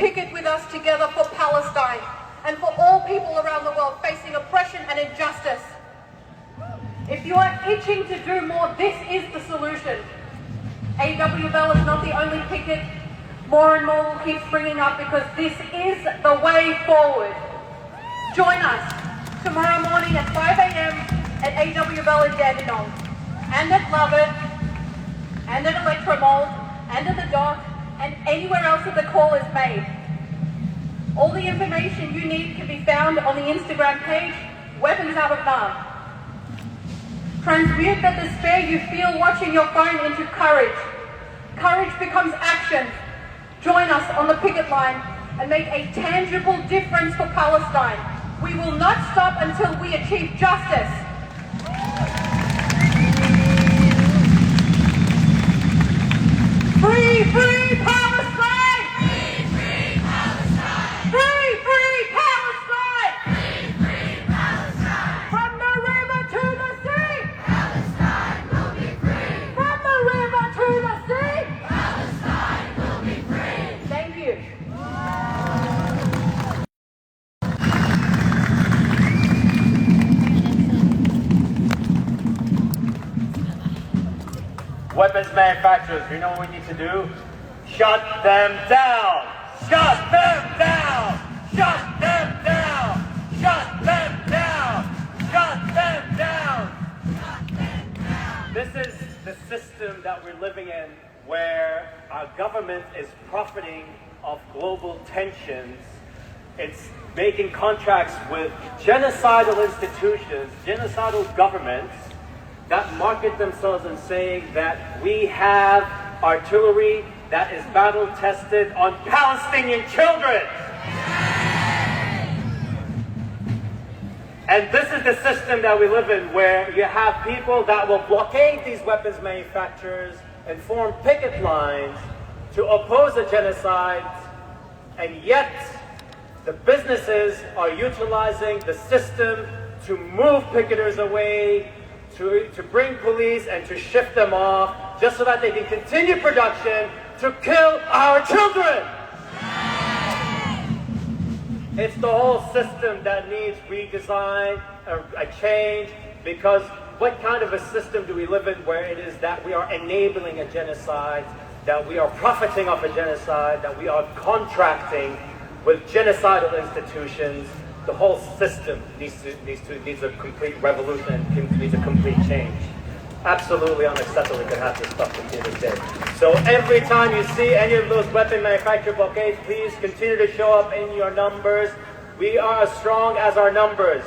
picket with us together for Palestine and for all people around the world facing oppression and injustice. If you are itching to do more, this is the solution. AWL is not the only picket. More and more will keep springing up because this is the way forward. Join us tomorrow morning at 5 a.m. at AWL in Dandenong, and at Lovett, and at Electromold, and at the Dock, and anywhere else that the call is made. All the information you need can be found on the Instagram page, Weapons Out of Now. Transmute the despair you feel watching your phone into courage. Courage becomes action. Join us on the picket line and make a tangible difference for Palestine. We will not stop until we achieve justice. Free, free Palestine! Free, free Palestine! Free, free Palestine! Free, free Palestine! From the river to the sea! Palestine will be free! From the river to the sea! Palestine will be free! Thank you. Weapons manufacturers, you know what we need to do? Shut them down! Shut them down! Shut them down! Shut them down! Shut them down! Shut them down! This is the system that we're living in, where our government is profiting off global tensions. It's making contracts with genocidal institutions, genocidal governments, that market themselves and saying that we have artillery that is battle tested on Palestinian children. And this is the system that we live in, where you have people that will blockade these weapons manufacturers and form picket lines to oppose a genocide, and yet the businesses are utilizing the system to move picketers away, to bring police and to shift them off, just so that they can continue production to kill our children. It's the whole system that needs redesign, a change, because what kind of a system do we live in where it is that we are enabling a genocide, that we are profiting off a genocide, that we are contracting with genocidal institutions? The whole system needs a complete revolution, needs a complete change. Absolutely unacceptable to have this stuff continue to day. So every time you see any of those weapon manufacturer blockades, please continue to show up in your numbers. We are as strong as our numbers.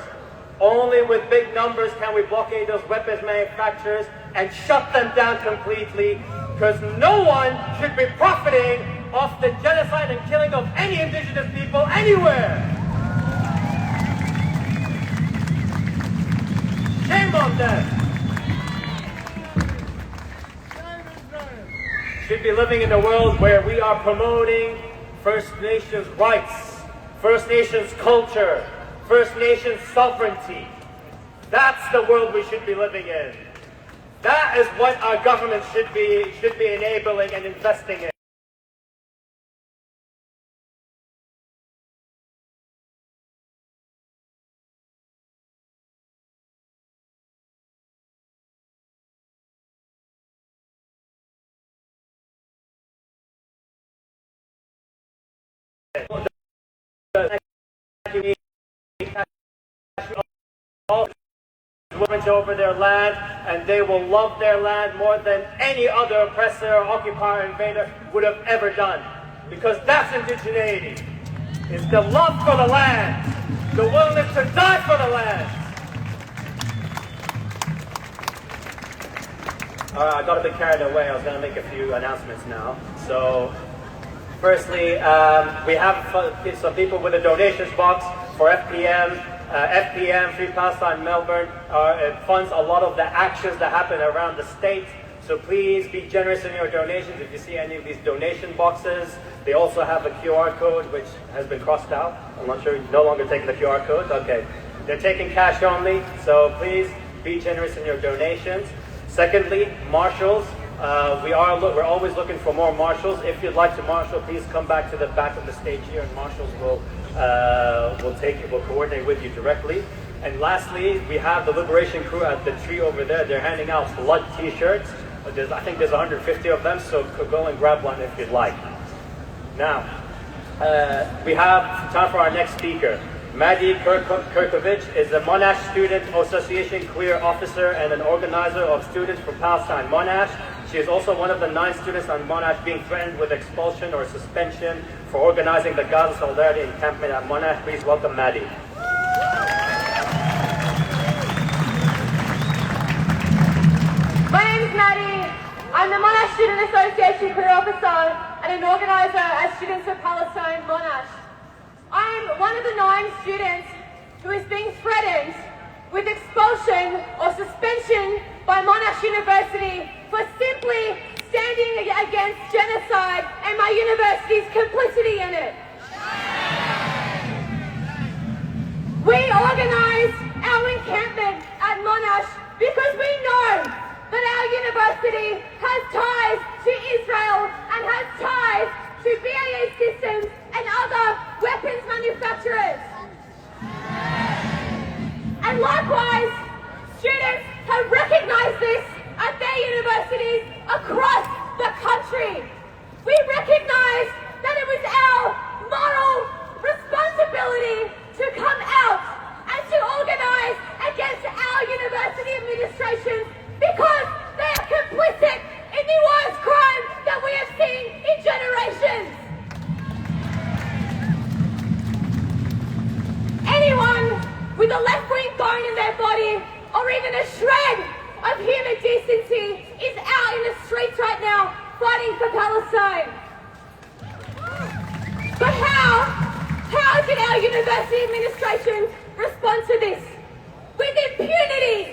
Only with big numbers can we blockade those weapons manufacturers and shut them down completely, because no one should be profiting off the genocide and killing of any indigenous people anywhere. Shame on them. Should be living in a world where we are promoting First Nations rights, First Nations culture, First Nations sovereignty. That's the world we should be living in. That is what our government should be enabling and investing in. Women over their land, and they will love their land more than any other oppressor, occupier, invader would have ever done. Because that's indigeneity. It's the love for the land, the willingness to die for the land. All right, I got a bit carried away. I was going to make a few announcements now. So, firstly, we have some people with a donations box for FPM. FPM, Free Palestine Melbourne, it funds a lot of the actions that happen around the state. So please be generous in your donations. If you see any of these donation boxes, they also have a QR code which has been crossed out. I'm not sure, no longer taking the QR code. Okay, they're taking cash only. So please be generous in your donations. Secondly, marshals. We're always looking for more marshals. If you'd like to marshal, please come back to the back of the stage here, and marshals will coordinate with you directly. And lastly, we have the Liberation Crew at the tree over there. They're handing out blood T-shirts. I think there's 150 of them, so go and grab one if you'd like. Now, we have time for our next speaker. Maddie Kirkovich is a Monash Student Association career officer and an organizer of Students for Palestine Monash. She is also one of the 9 students on Monash being threatened with expulsion or suspension for organizing the Gaza Solidarity encampment at Monash. Please welcome Maddie. My name is Maddie. I'm the Monash Student Association career officer and an organizer at Students for Palestine Monash. I'm one of the 9 students who is being threatened with expulsion or suspension by Monash University for simply standing against genocide and my university's complicity in it. We organise our encampment at Monash because we know that our university has ties to Israel and has ties to BAE Systems and other weapons manufacturers. And likewise, students have recognised this at their universities across the country. We recognise that it was our moral responsibility to come out and to organise against our university administrations because they are complicit in the worst crime that we have seen in generations. Anyone with a left-wing bone in their body or even a shred of human decency is out in the streets right now fighting for Palestine. But how did our university administration respond to this? With impunity.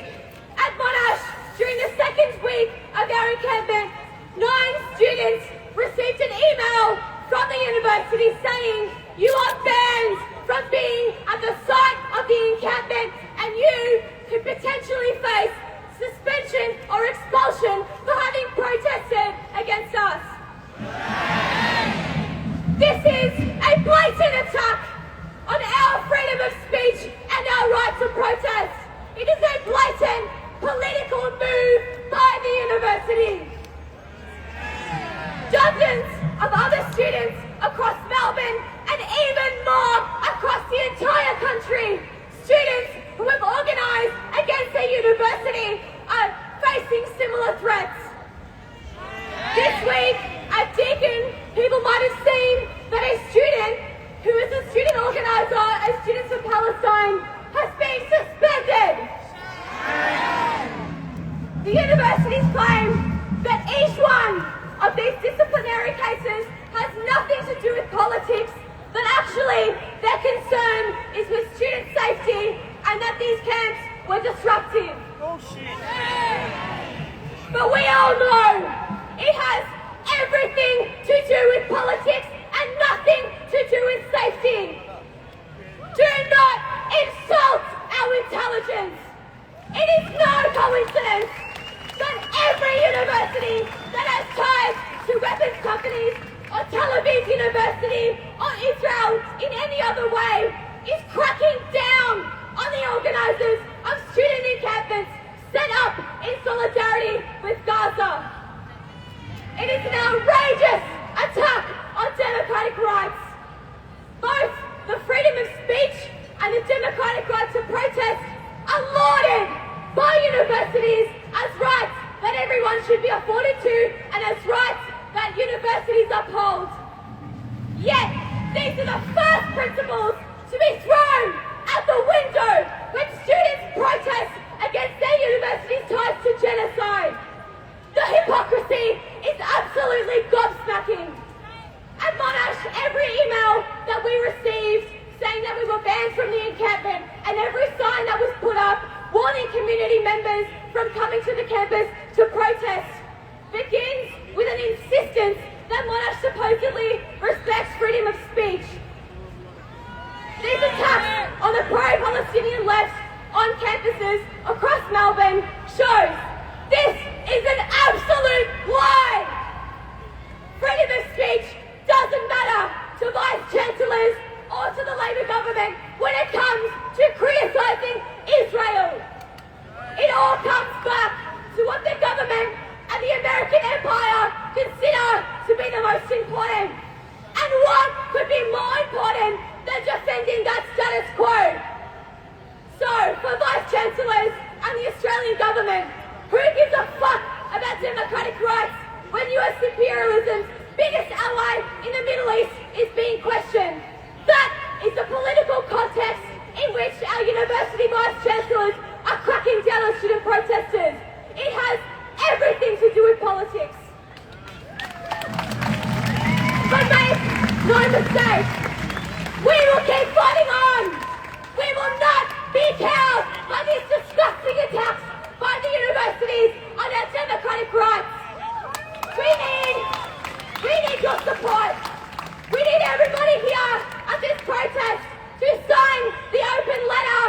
At Monash, during the second week of our encampment, 9 students received an email from the university saying, "You are banned from being at the site of the encampment and you could potentially face suspension or expulsion for having protested against us." This is a blatant attack on our freedom of speech and our right to protest. It is a blatant political move by the university. Dozens of other students across Melbourne and even more across the entire country, students who have organised against their university, are facing similar threats. This week at Deakin, people might have seen that a student who is a student organiser at Students for Palestine has been suspended. The universities claim that each one of these disciplinary cases has nothing to do with politics, that actually their concern is with student safety and that these camps were disruptive. But we all know it has everything to do with politics and nothing to do with safety. Do not insult our intelligence. It is no coincidence that every university that has ties to weapons companies or Tel Aviv University or Israel in any other way is cracking down on the organisers of student encampments set up in solidarity with Gaza. It is an outrageous attack on democratic rights. Both the freedom of speech and the democratic right to protest are lauded by universities as rights that everyone should be afforded to and as rights that universities uphold. Yet, these are the first principles to be thrown out the window when students protest against their university's ties to genocide. The hypocrisy is absolutely gobsmacking. At Monash, every email that we received saying that we were banned from the encampment and every sign that was put up warning community members from coming to the campus to protest begins with an insistence that Monash supposedly respects freedom of speech. These attacks on the pro-Palestinian left on campuses across Melbourne shows this is an absolute government when it comes to criticizing Israel. It all comes back to what the government and the American empire consider to be the most important. And what could be more important than defending that status quo? So, for Vice Chancellors and the Australian government, who gives a fuck about democratic rights when US imperialism's biggest ally in the Middle East is being questioned? That is the political context in which our university Vice Chancellors are cracking down on student protesters. It has everything to do with politics. But make no mistake, we will keep fighting on. We will not be cowed by these disgusting attacks by the universities on our democratic rights. We need your support. We need everybody here at this protest to sign the open letter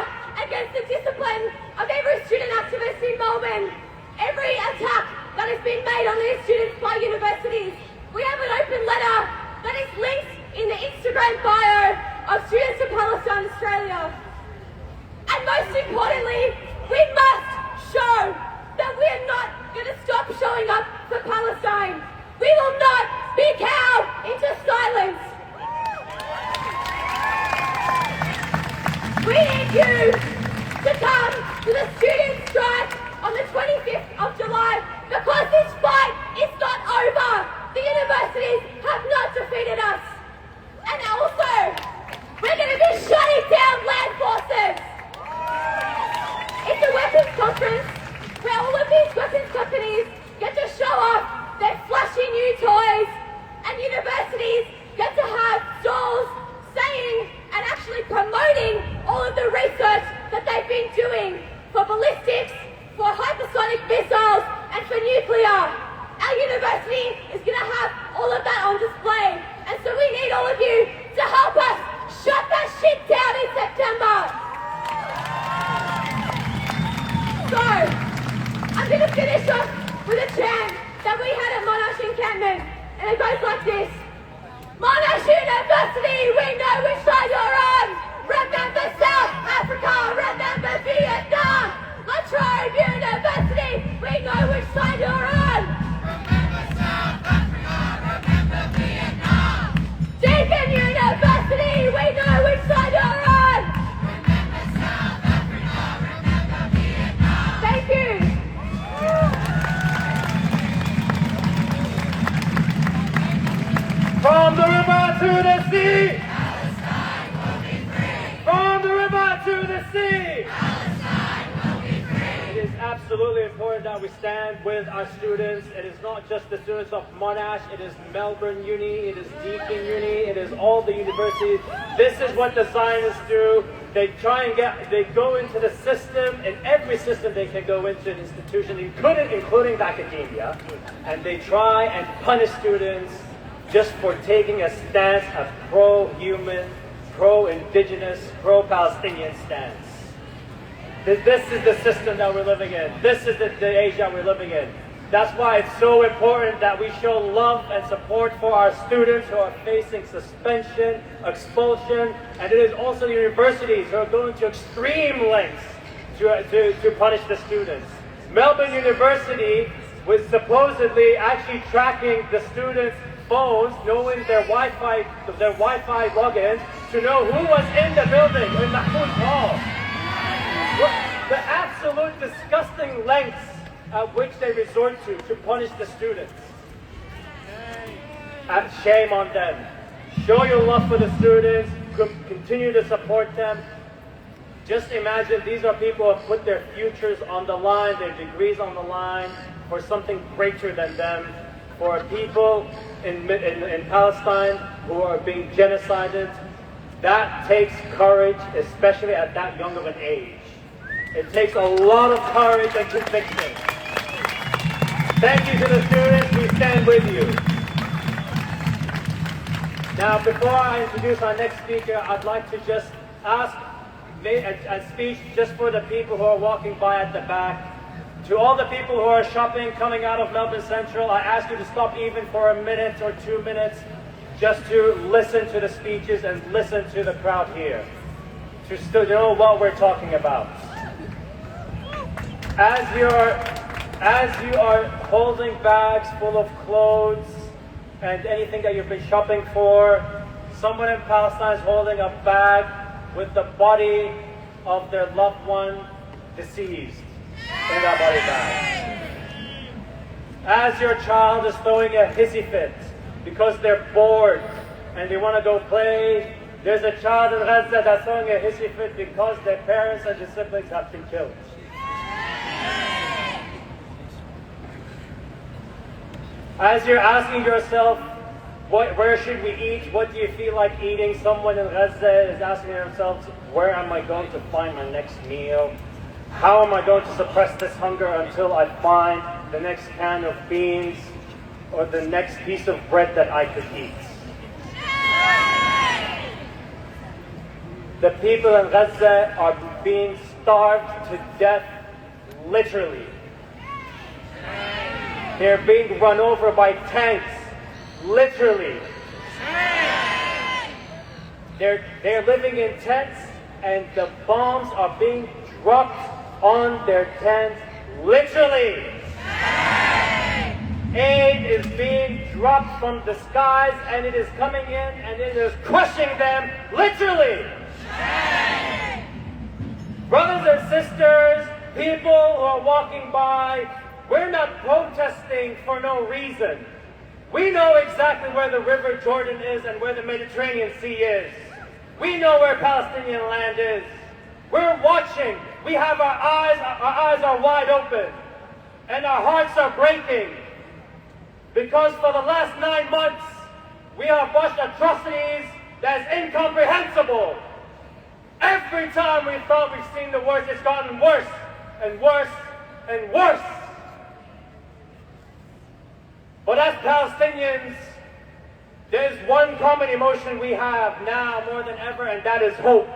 against the discipline of every student activist in Melbourne. Every attack that has been made on these students by universities. We have an open letter that is linked in the Instagram bio of Students of Palestine Australia. And most importantly, we must show that we are not going to stop showing up for Palestine. We will not be cowed into silence. We need you to come to the student strike on the 25th of July because this fight is not over. The universities have not defeated us. And also, we're going to be shutting down land forces. It's a weapons conference where all of these weapons companies get to show off their flashy new toys, and universities get to have stalls saying and actually promoting all of the research that they've been doing for ballistics, for hypersonic missiles, and for nuclear. Our university is going to have all of that on display, and so we need all of you to help us shut that shit down in September. So, I'm going to finish off with a chant that we had at Monash encampment, and it goes like this. Monash University, we know which side you're on. Remember South Africa, remember Vietnam. La Trobe University, we know which side you're on. Remember South Africa, remember Vietnam. Deakin University, we know which side you're on. Remember South Africa, remember Vietnam. Thank you. From the river to the sea! Palestine will be free. From the river to the sea! Palestine will be free. It is absolutely important that we stand with our students. It is not just the students of Monash, it is Melbourne Uni, it is Deakin Uni, it is all the universities. This is what the Zionists do. They they go into the system, and every system they can go into, an institution, including academia, and they try and punish students just for taking a stance, a pro-human, pro-indigenous, pro-Palestinian stance. This is the system that we're living in. This is the age that we're living in. That's why it's so important that we show love and support for our students who are facing suspension, expulsion, and it is also universities who are going to extreme lengths to punish the students. Melbourne University was supposedly actually tracking the students' phones, knowing their Wi-Fi logins, to know who was in the building, in Mahmoud Hall. The absolute disgusting lengths at which they resort to punish the students. And shame on them. Show your love for the students, continue to support them. Just imagine these are people who have put their futures on the line, their degrees on the line, for something greater than them, for people in Palestine who are being genocided. That takes courage, especially at that young of an age. It takes a lot of courage and conviction. Thank you to the students, we stand with you. Now, before I introduce our next speaker, I'd like to just ask a speech just for the people who are walking by at the back. To all the people who are shopping, coming out of Melbourne Central, I ask you to stop even for a minute or 2 minutes just to listen to the speeches and listen to the crowd here. to still know what we're talking about. As you are holding bags full of clothes and anything that you've been shopping for, someone in Palestine is holding a bag with the body of their loved one deceased in that body bag. As your child is throwing a hissy fit because they're bored and they want to go play, there's a child in Gaza that's throwing a hissy fit because their parents and their siblings have been killed. As you're asking yourself, where should we eat? What do you feel like eating? Someone in Gaza is asking themselves, where am I going to find my next meal? How am I going to suppress this hunger until I find the next can of beans or the next piece of bread that I could eat? The people in Gaza are being starved to death, literally. They're being run over by tanks, literally. They're living in tents and the bombs are being dropped on their tents, literally. Aid is being dropped from the skies and it is coming in and it is crushing them, literally. Brothers and sisters, people who are walking by, we're not protesting for no reason. We know exactly where the River Jordan is and where the Mediterranean Sea is. We know where Palestinian land is. We're watching. We have our eyes are wide open. And our hearts are breaking. Because for the last 9 months, we have watched atrocities that is incomprehensible. Every time we thought we've seen the worst, it's gotten worse and worse and worse. But as Palestinians, there's one common emotion we have now more than ever, and that is hope.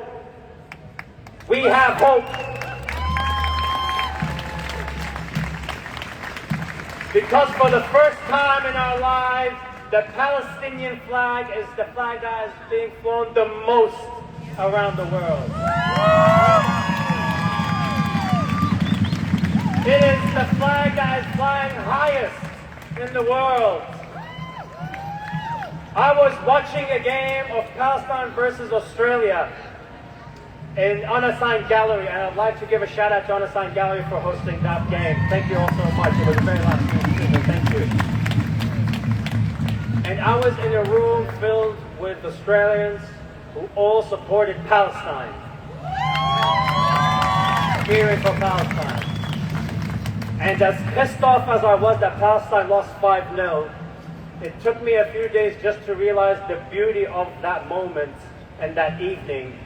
We have hope. Because for the first time in our lives, the Palestinian flag is the flag that is being flown the most around the world. It is the flag that is flying highest in the world. I was watching a game of Palestine versus Australia in Unassigned Gallery, and I'd like to give a shout out to Unassigned Gallery for hosting that game. Thank you all so much. It was a very last minute, thank you. And I was in a room filled with Australians who all supported Palestine. Cheering for Palestine. And as pissed off as I was that Palestine lost 5-0, it took me a few days just to realize the beauty of that moment and that evening,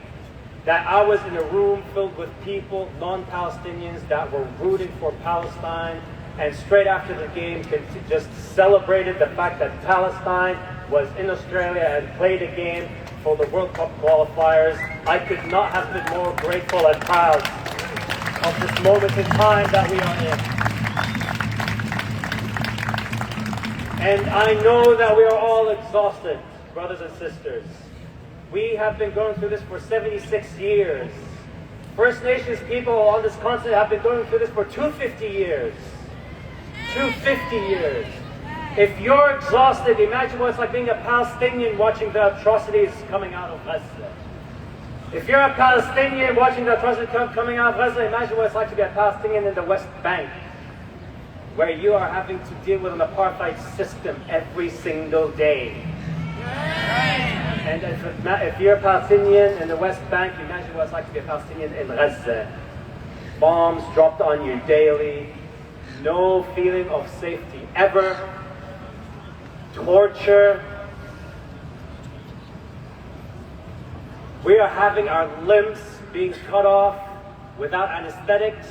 that I was in a room filled with people, non-Palestinians, that were rooting for Palestine, and straight after the game just celebrated the fact that Palestine was in Australia and played a game for the World Cup qualifiers. I could not have been more grateful and proud of this moment in time that we are in. And I know that we are all exhausted, brothers and sisters. We have been going through this for 76 years. First Nations people on this continent have been going through this for 250 years. 250 years. If you're exhausted, imagine what it's like being a Palestinian watching the atrocities coming out of Gaza. If you're a Palestinian watching the atrocities coming out of Gaza, imagine what it's like to be a Palestinian in the West Bank, where you are having to deal with an apartheid system every single day. And if you're a Palestinian in the West Bank, imagine what it's like to be a Palestinian in Gaza. Bombs dropped on you daily, no feeling of safety ever, torture. We are having our limbs being cut off without anesthetics,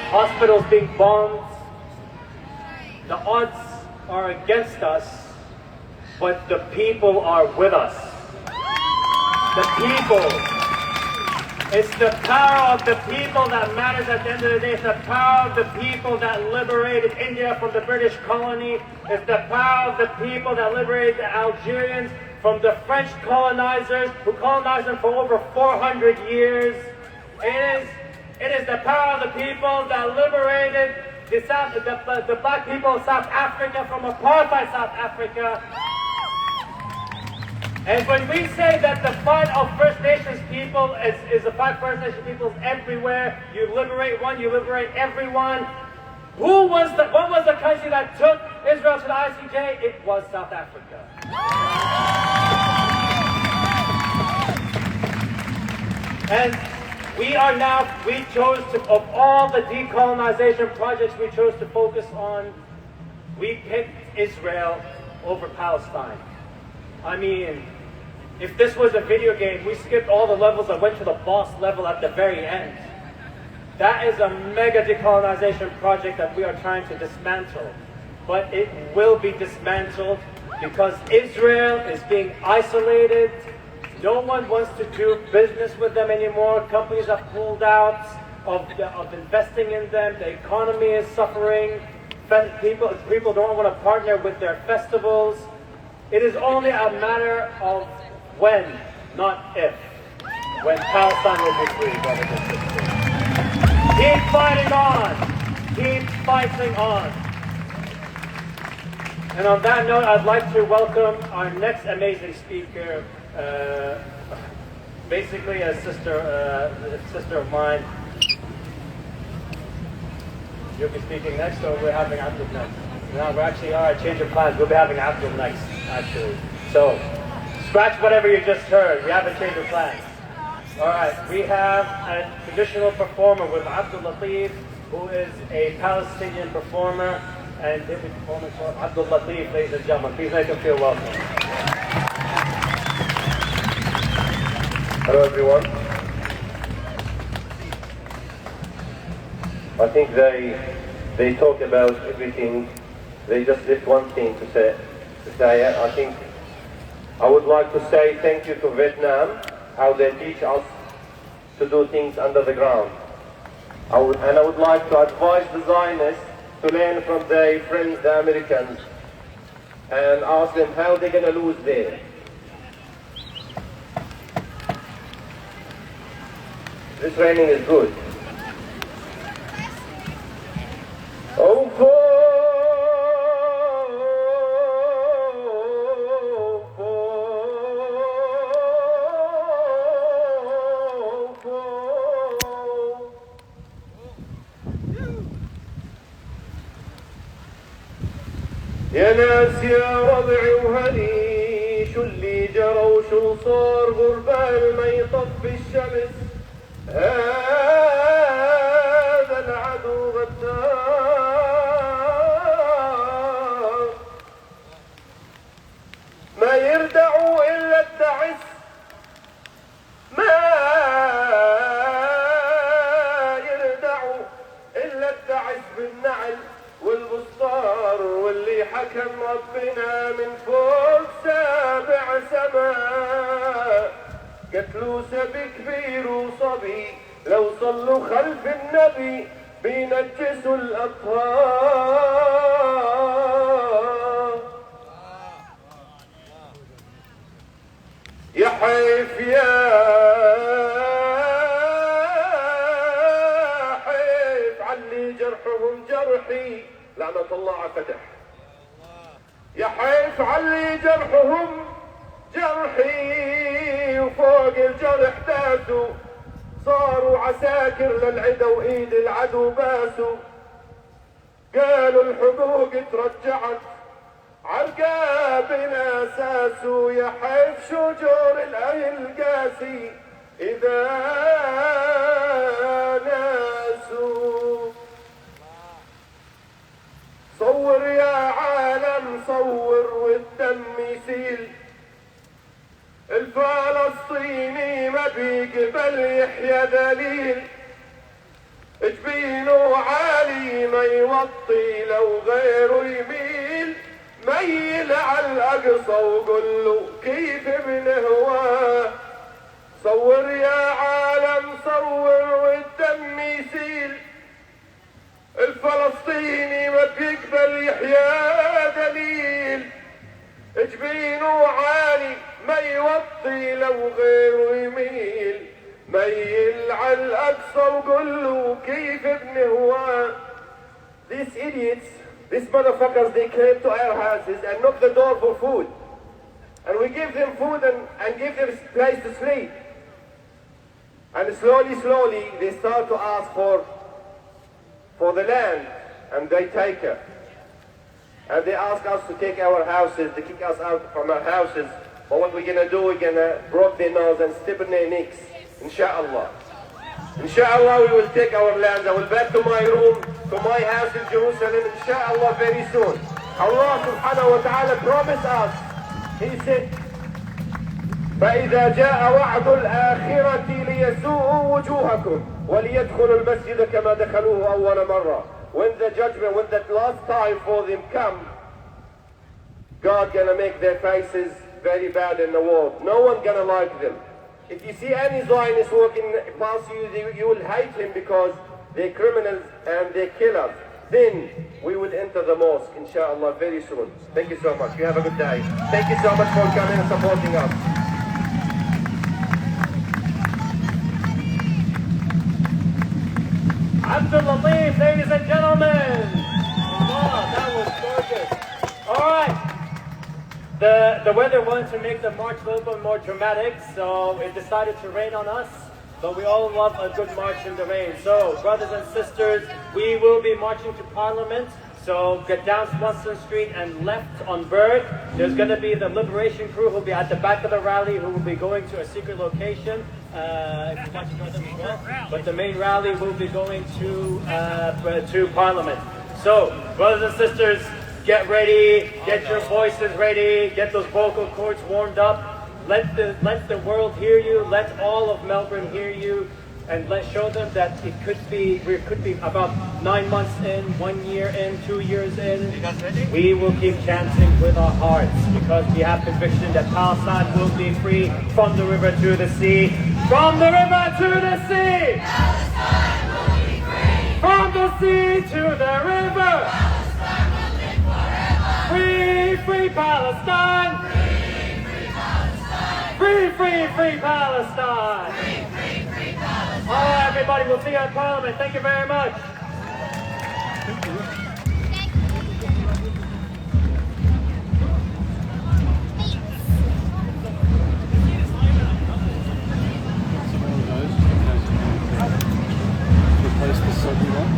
hospitals being bombed. The odds are against us, but the people are with us. The people. It's the power of the people that matters at the end of the day. It's the power of the people that liberated India from the British colony. It's the power of the people that liberated the Algerians from the French colonizers who colonized them for over 400 years. It is the power of the people that liberated the black people of South Africa from apartheid South Africa. And when we say that the fight of First Nations people is the fight of First Nations peoples everywhere, you liberate one, you liberate everyone. What was the country that took Israel to the ICJ? It was South Africa. And we chose to, of all the decolonization projects we chose to focus on, we picked Israel over Palestine. I mean, if this was a video game, we skipped all the levels and went to the boss level at the very end. That is a mega decolonization project that we are trying to dismantle. But it will be dismantled because Israel is being isolated. No one wants to do business with them anymore. Companies have pulled out of investing in them. The economy is suffering. People don't want to partner with their festivals. It is only a matter of when, not if, when Palestine will be free, brothers and sisters. Keep fighting on. Keep fighting on. And on that note, I'd like to welcome our next amazing speaker, basically a sister of mine. You'll be speaking next, or we're having Abdul next? No, we're actually, all right, change of plans. We'll be having Abdul next, actually. So, scratch whatever you just heard. We have a change of plans. All right, we have a traditional performer with Abdul Latif, who is a Palestinian performer, and he'll be performing for Abdul Latif, ladies and gentlemen. Please make him feel welcome. Hello everyone. I think they talk about everything. They just left one thing to say. I think I would like to say thank you to Vietnam, how they teach us to do things under the ground. I would like to advise the Zionists to learn from their friends, the Americans, and ask them how they're going to lose there. This training is good. Oh, يا ناس يا ربعي وهني شو اللي جرى وشو صار غربال ما يطفي الشمس هذا العدو غدار ما يردعوا إلا الدعس ما يردعوا إلا الدعس بالنعل والبسطار واللي حكم ربنا من فوق 7 سماء قتلوا سبي كبير وصبي لو صلوا خلف النبي بينجسوا الأطهار يا حيف يا حيف علي جرحهم جرحي لعنة الله على فتح يا حيف علي جرحهم جرحي وفوق الجرح داسوا صاروا عساكر للعدا وايد العدو باسوا قالوا الحقوق ترجعت عالقابنا اساسوا يا حيف شجور الاهل قاسي اذا ناسوا صور يا عالم صور والدم يسيل الفلسطيني ما بيقبل يحيا ذليل جبينه عالي ما يوطي لو غيره يميل ميل على الأقصى وقل له كيف بنهواه صور يا عالم صور والدم يسيل الفلسطيني ما بيقبل يحيا ذليل جبينه عالي وغيره يميل ميل على الأقصى وقول له كيف ابن هو. These idiots, these motherfuckers, they came to our houses and knocked the door for food. And we give them food and give them a place to sleep. And slowly, they start to ask for the land, and they take it. And they ask us to take our houses, to kick us out from our houses. But what we're gonna do, we're gonna break their nose and step in their necks. Inshallah. Inshallah, we will take our land. I will back to my room, to my house in Jerusalem, inshallah, very soon. Allah subhanahu wa ta'ala promised us. He said, فإذا جاء وعد الآخرة ليسوءوا وجوهكم وليدخلوا المسجد كما دخلوه أول مرة. When the judgment, when that last time for them come, God gonna make their faces very bad in the world. No one gonna like them. If you see any Zionist walking past you, you will hate him because they're criminals and they're killers. Then we will enter the mosque, inshallah, very soon. Thank you so much. You have a good day. Thank you so much for coming and supporting us. Abdul Latif, ladies and gentlemen. Wow, that was gorgeous. All right. The weather wanted to make the march a little bit more dramatic, so it decided to rain on us. But we all love a good march in the rain. So, brothers and sisters, we will be marching to Parliament. So get down Swanson Street and left on Bird. There's going to be the Liberation Crew who will be at the back of the rally, who will be going to a secret location. If you'd like to join them as well. But the main rally will be going to Parliament. So, brothers and sisters, get ready, get your voices ready, get those vocal cords warmed up. Let the world hear you, let all of Melbourne hear you, and let's show them that we could be about 9 months in, 1 year in, 2 years in. You guys ready? We will keep chanting with our hearts because we have conviction that Palestine will be free from the river to the sea. From the river to the sea! Palestine will be free. From the sea to the river! Palestine will live forever. Free, free Palestine! Free, free Palestine. Free, free, free Palestine! Free, free, free Palestine. All right, everybody, we'll see you at Parliament. Thank you very much. Replace the soggy one.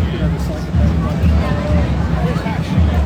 You know, the psychopathic one. I have actually had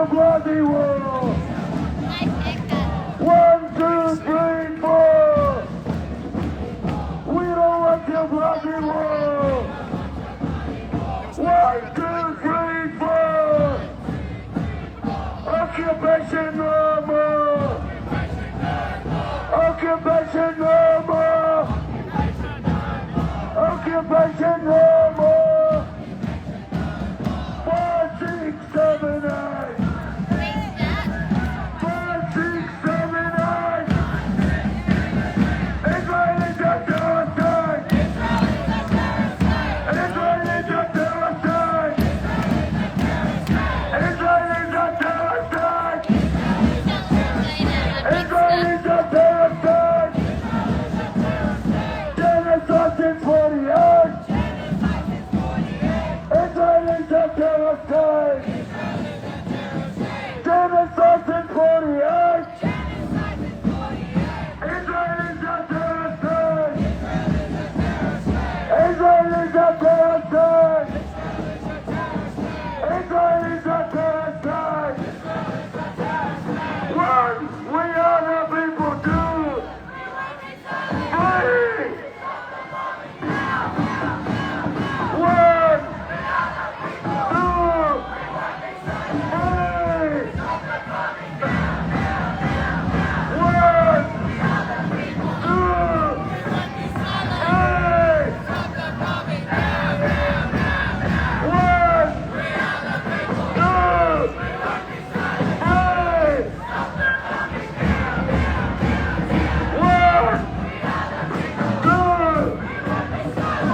your bloody war. 1, 2, 3, 4. We don't want your bloody war. 1, 2, 3, 4. Occupation no more. Occupation no more. Occupation no more. 4, 6, 7, 8. 4, 6, 7, 8. Israeli genocide. Israeli genocide. Israeli genocide. Israeli genocide. Genocide since 48. Israeli genocide. Genocide since 48. Israeli genocide. Israeli genocide. Israeli genocide. One, we are the people. 2, 3. 1, 2, 3. 1, 2, 3. 1, 2, 3. 1, 2,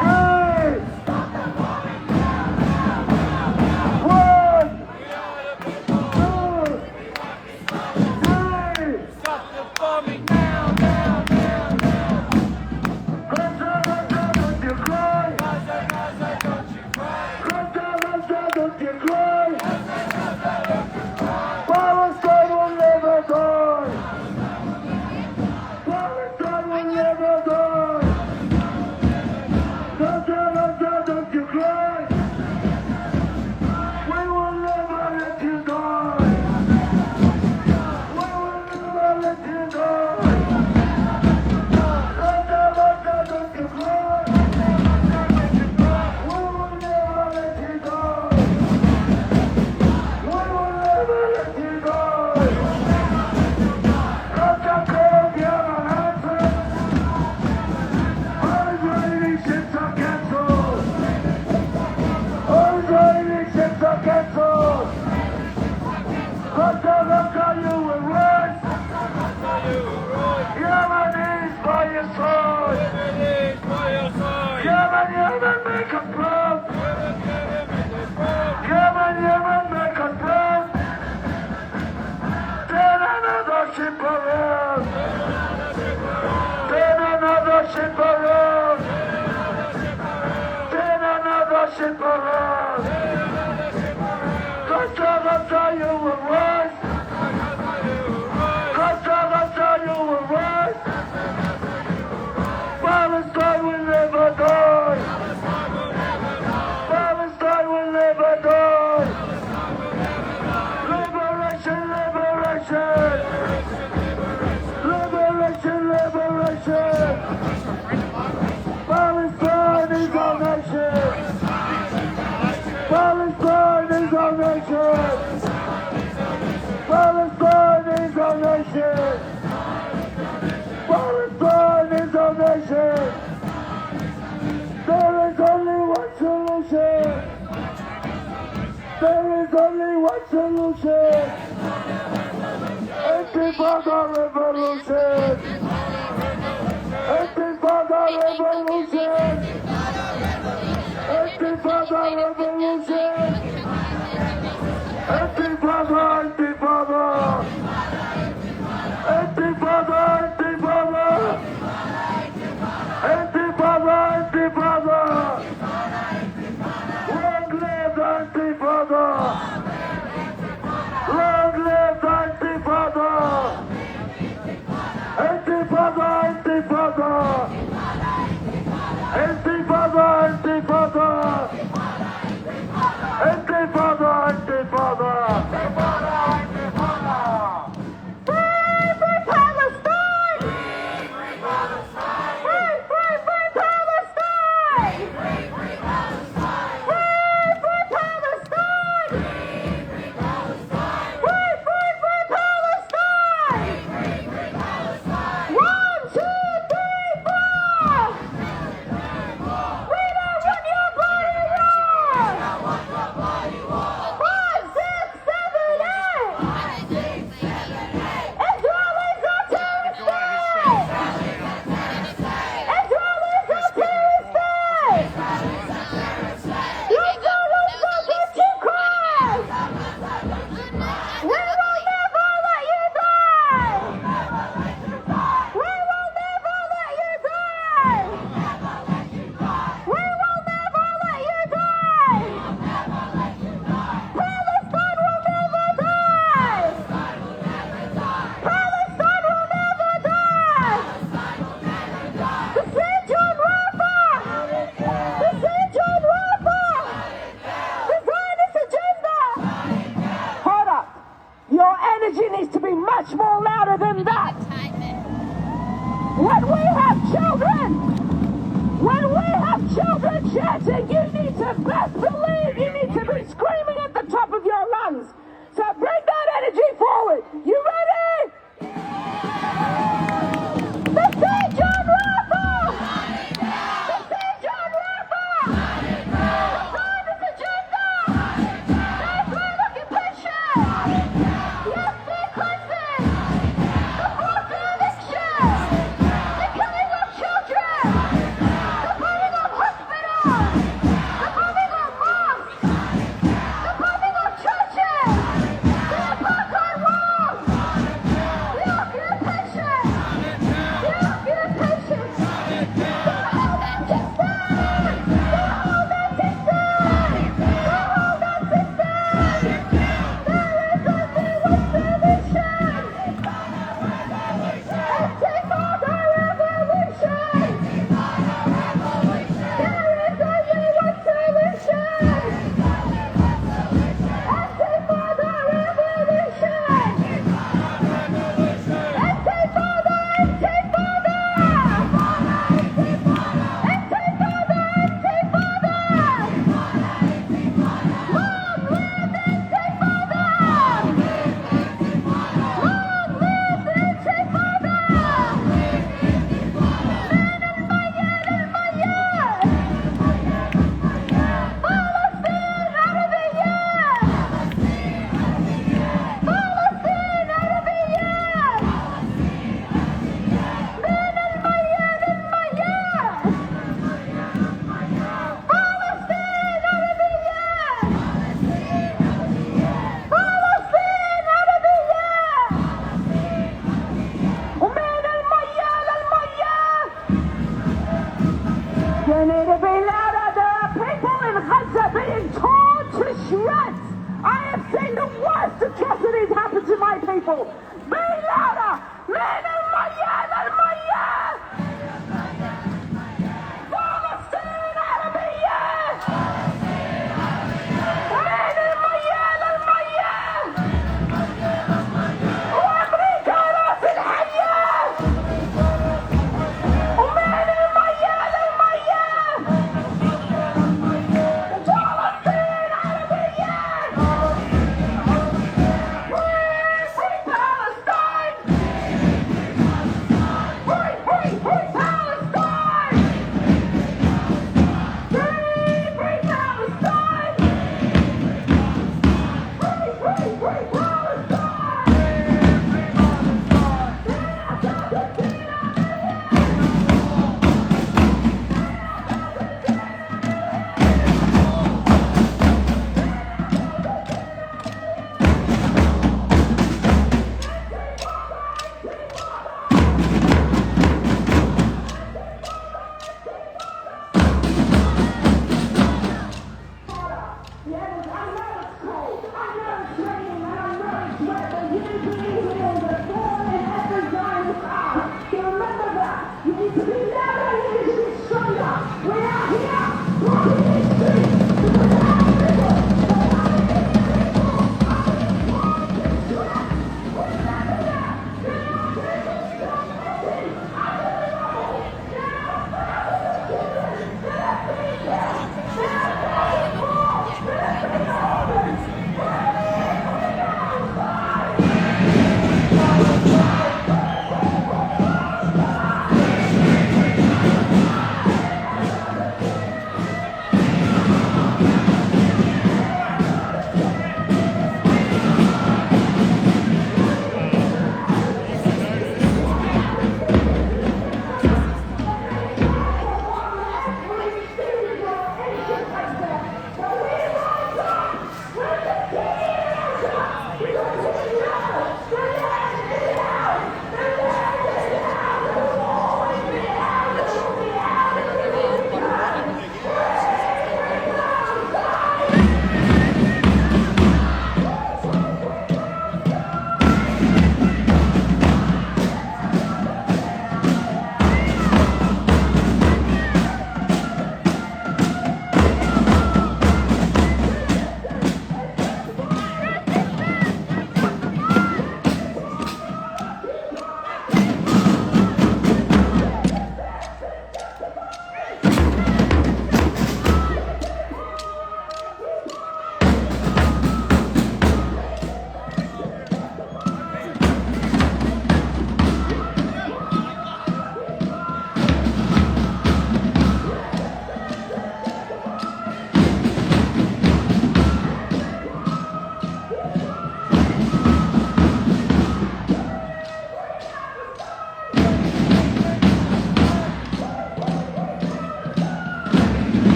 3. 1, 2, 3. Stop the bombing now, now, now, now. Gaza, don't you cry. Gaza, Gaza, don't you cry. Gaza, don't you cry. Palestine will never die. Palestine will never die. Gaza, don't you cry. We will never let you die. We will never let you die. Gaza, don't you cry. We will never let you die. We will never let you die. Gaza, come, Yemen, answer. All Israeli ships are cancelled. All Israeli ships are cancelled. Gaza, you will rise. Yemen is by your side. Yemen, make us proud. Yemen, make us proud. Turn another ship around. Turn another ship around. Turn another ship around. Gaza, you will rise. Gaza, you will rise. Palestine will never die. Palestine will never die. Liberation, liberation. Liberation, liberation. Palestine is our nation. Palestine is our nation. Palestine is our nation. Palestine is our nation. There is only one solution. There is only one solution. Intifada revolution. Intifada revolution. Intifada revolution. Intifada, intifada. Intifada, intifada. Intifada, intifada. Long live Intifada. Long live Intifada. Intifada, Intifada. Intifada, Intifada. Needs to be much more louder than that. When we have children chanting, you need to best believe you need to be screaming at the top of your lungs. So bring that energy forward. You ready? The siege on Rafah! The siege on Rafah! The Zionist agenda! Israel occupation! Yes, the crisis! The forced eviction! The killing of children! The burning of hospitals! The bombing of mosques! The bombing of churches! The apartheid wall! The occupation! The occupation! The whole Pakistan! The whole Pakistan! The whole Pakistan! There is only one solution! Anti-father revolution! There is only one solution! Anti-father revolution! Anti-father! Anti-father! Anti-father! Anti-father! Long live Anti-father! Long live Anti-father! Palestine Arabia! Palestine Arabia! من الميان الميان! Palestine Arabia! Palestine Arabia! ومن الميان الميان! You need to be louder. There are people in Gaza being torn to shreds. I have seen the worst atrocities happen to my people. Be louder. من الميان الميان! فلسطين عربية! من الميان الميان! وأمريكا راس الحياة! ومن الميان الميان! فلسطين عربية! We free Palestine!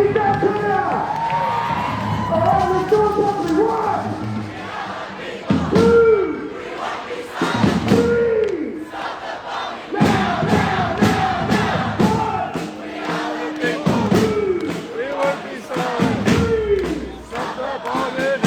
Keep that clear! Alright, let's do it properly. 1, 2, 3. Now, now, now, now. 1, We won't be silent. 3. Stop the bombing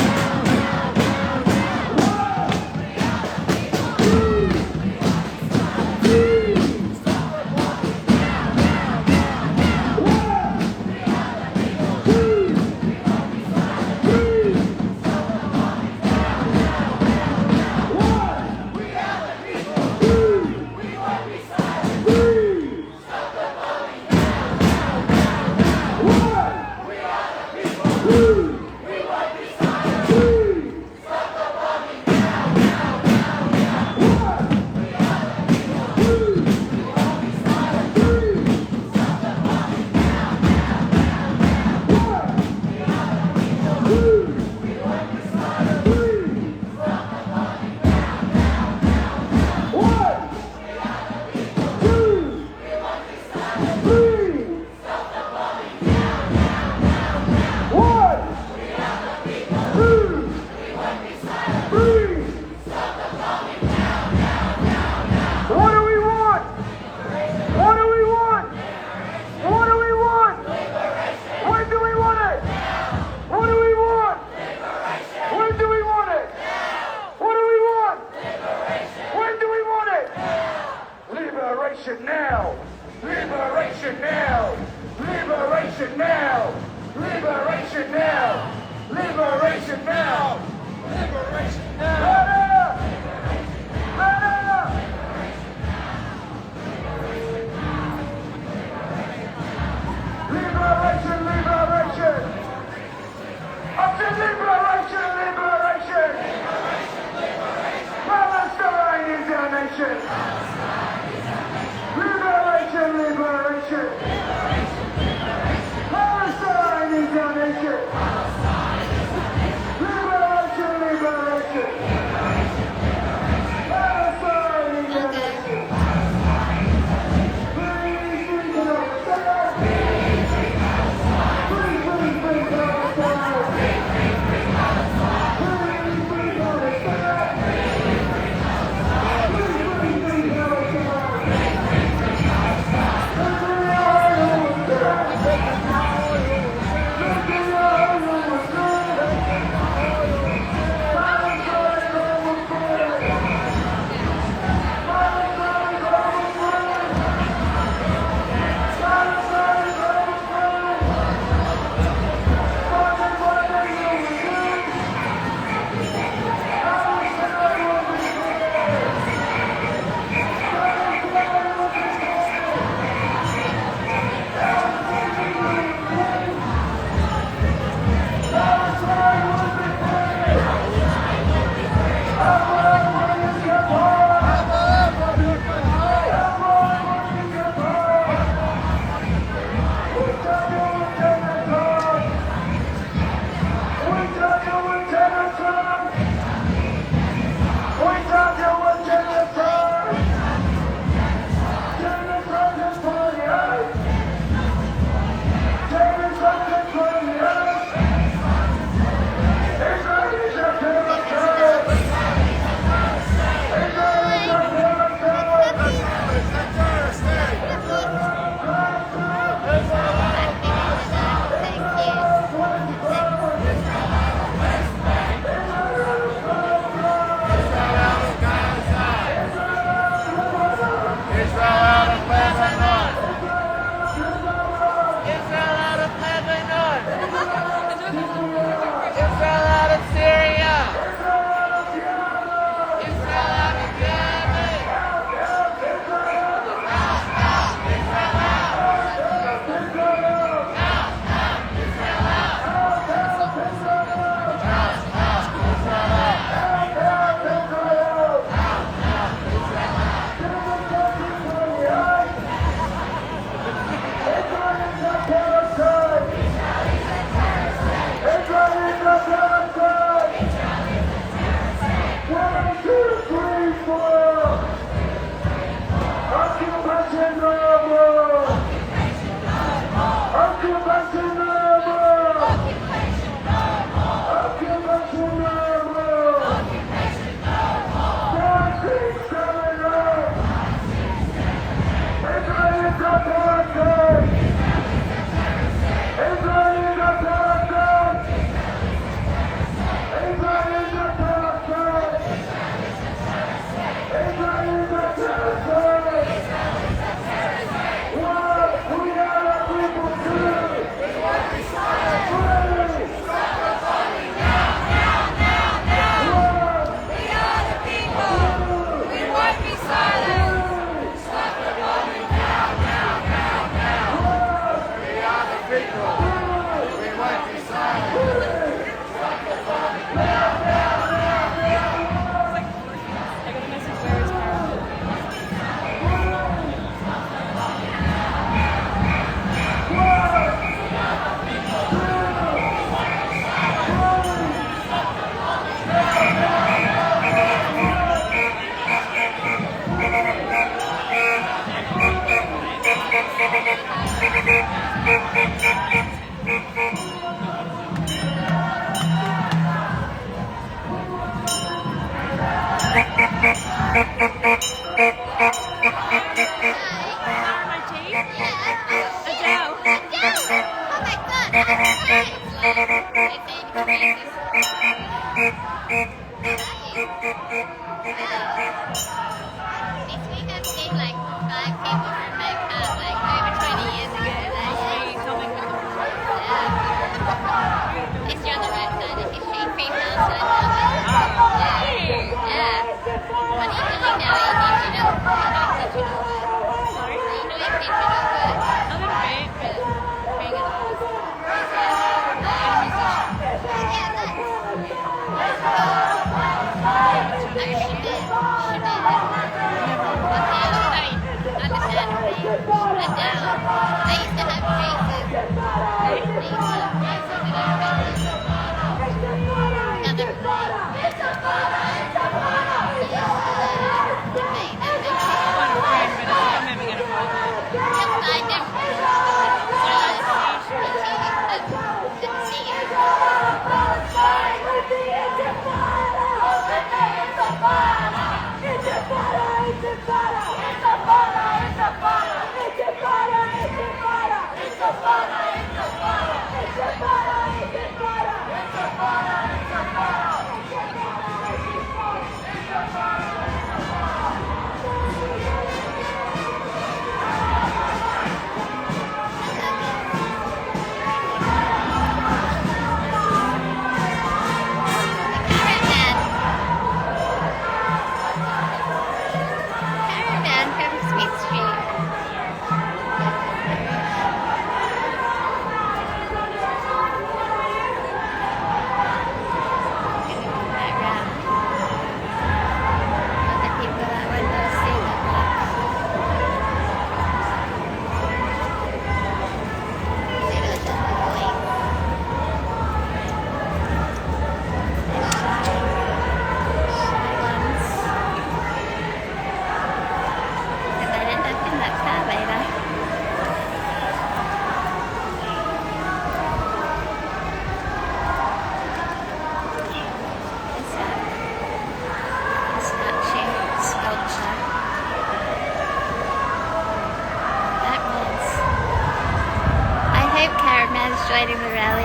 joining the rally.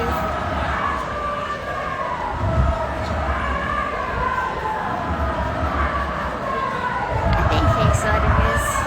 I think he sort of is.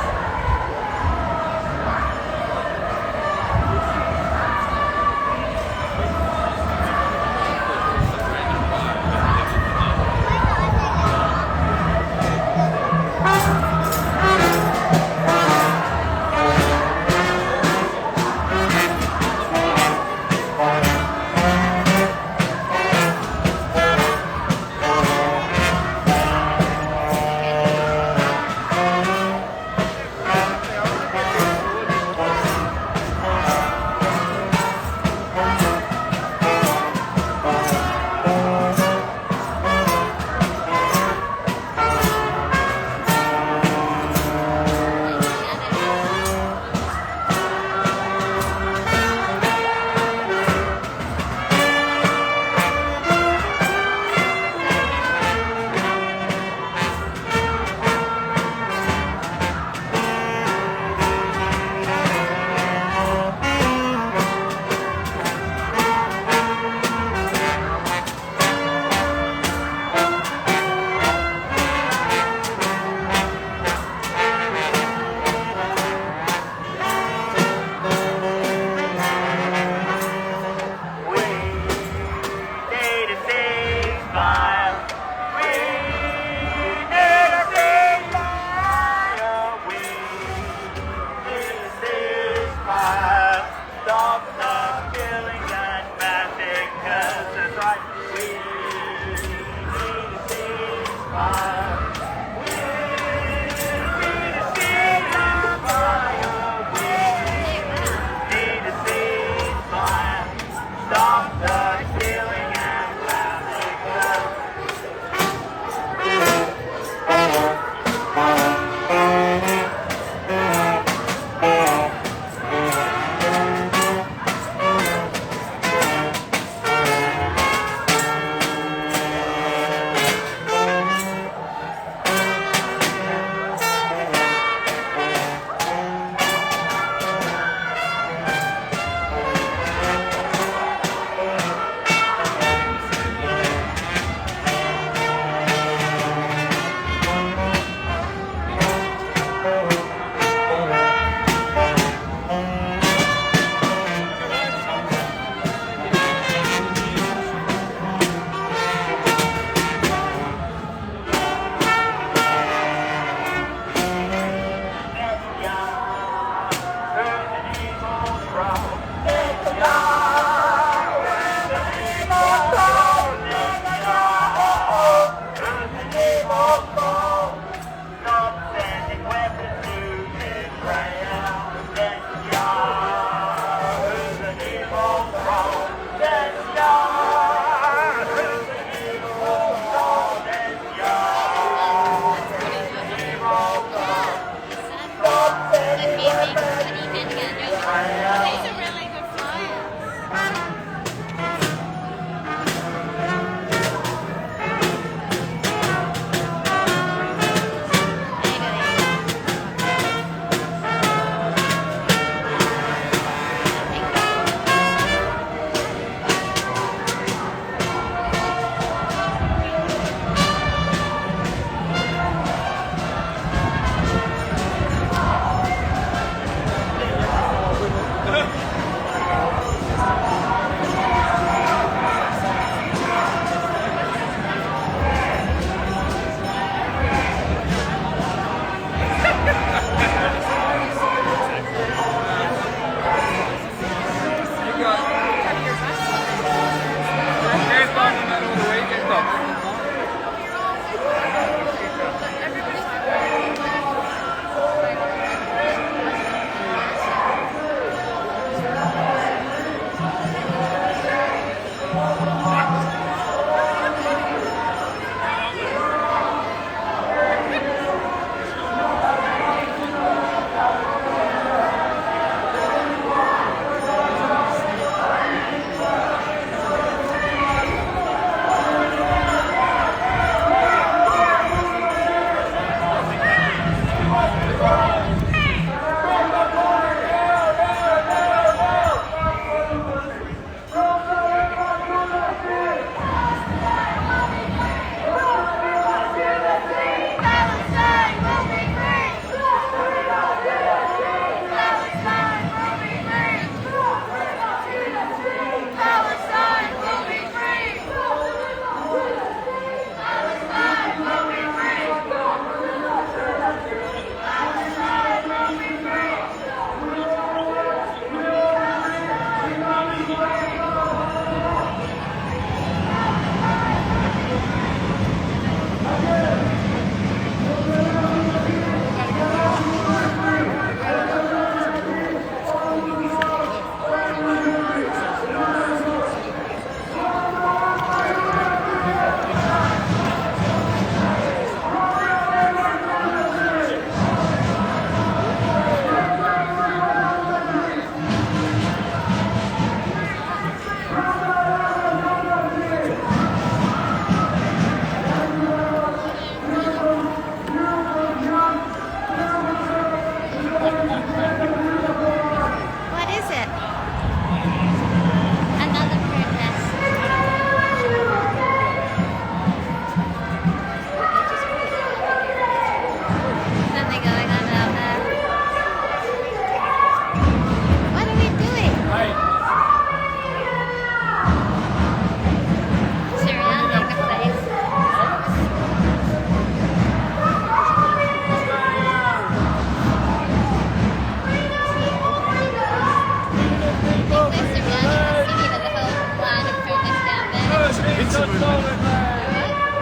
Pizza movement.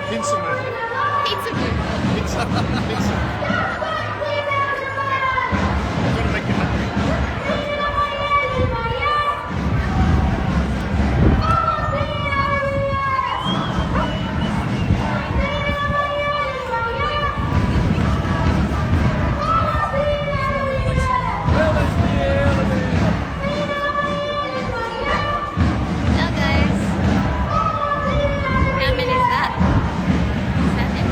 Pizza movement. Pizza movement. Pizza. Pizza. I'm gonna make you hungry. Well, guys. How many is that? 7?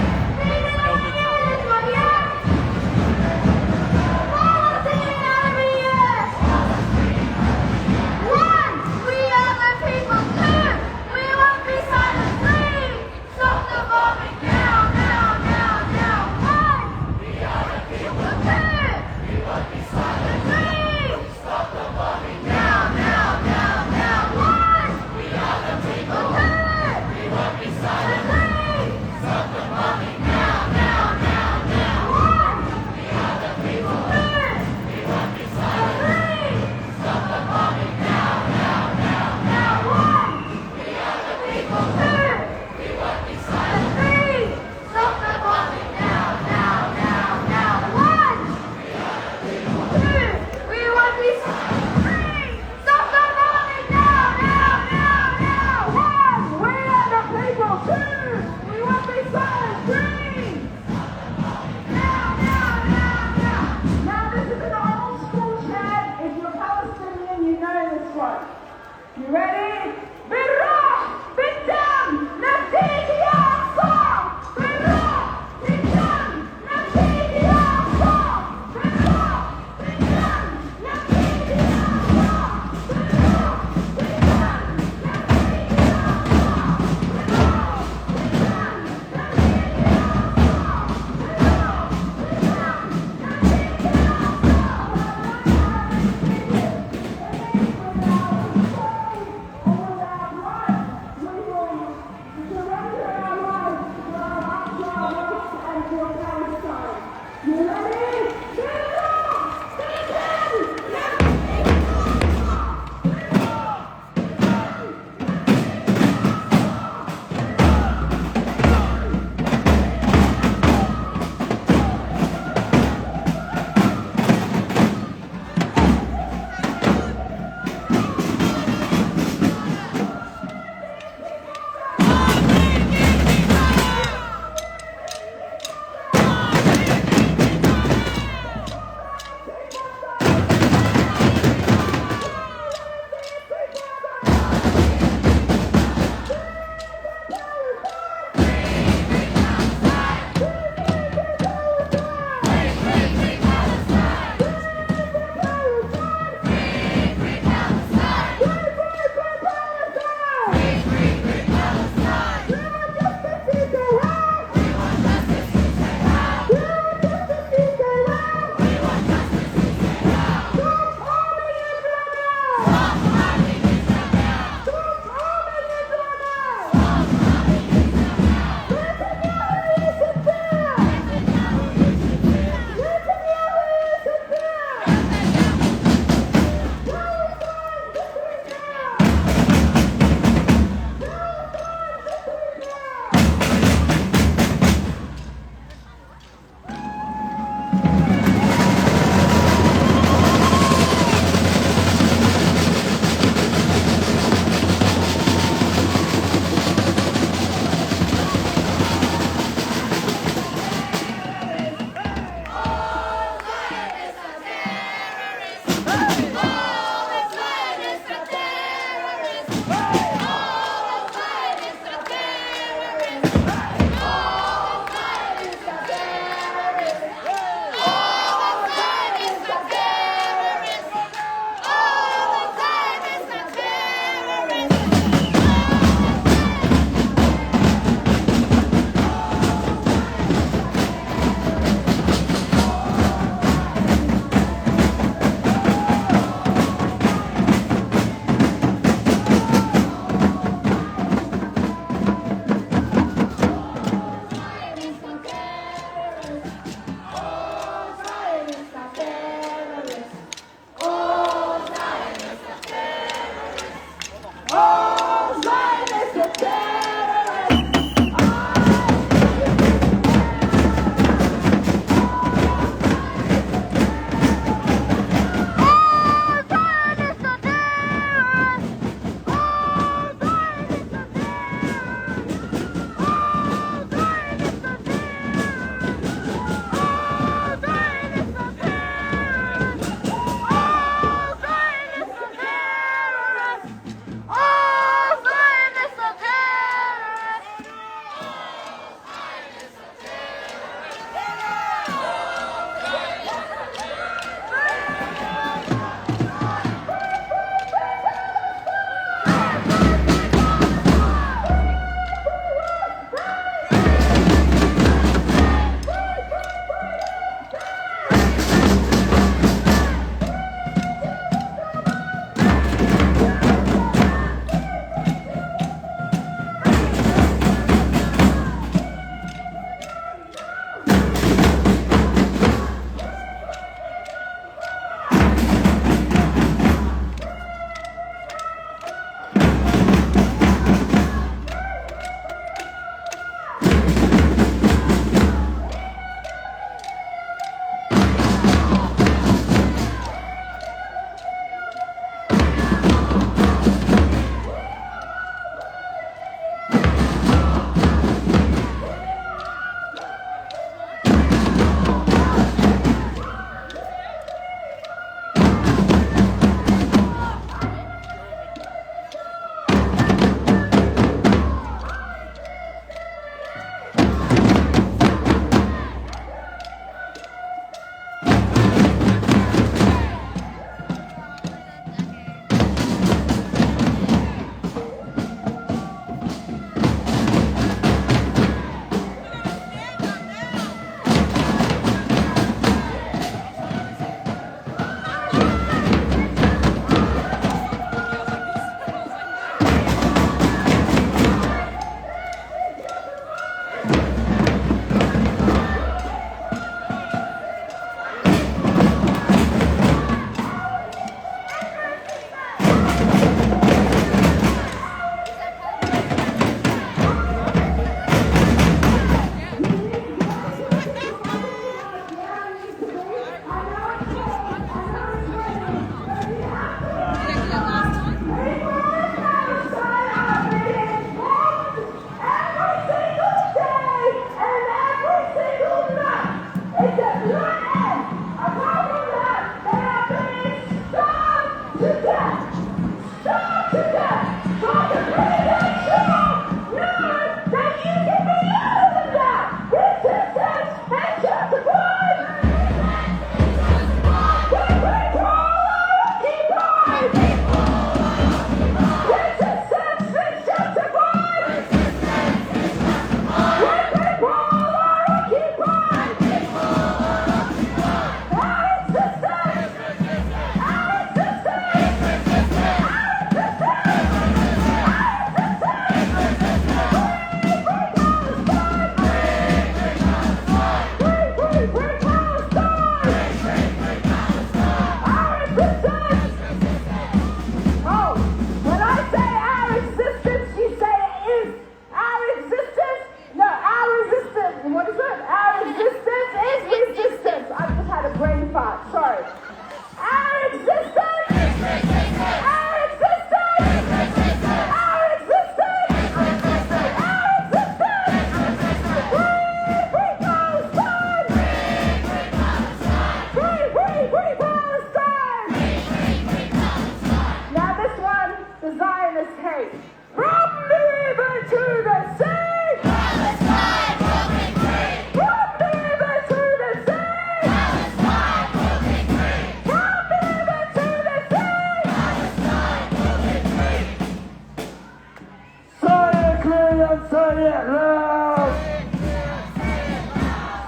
say it loud.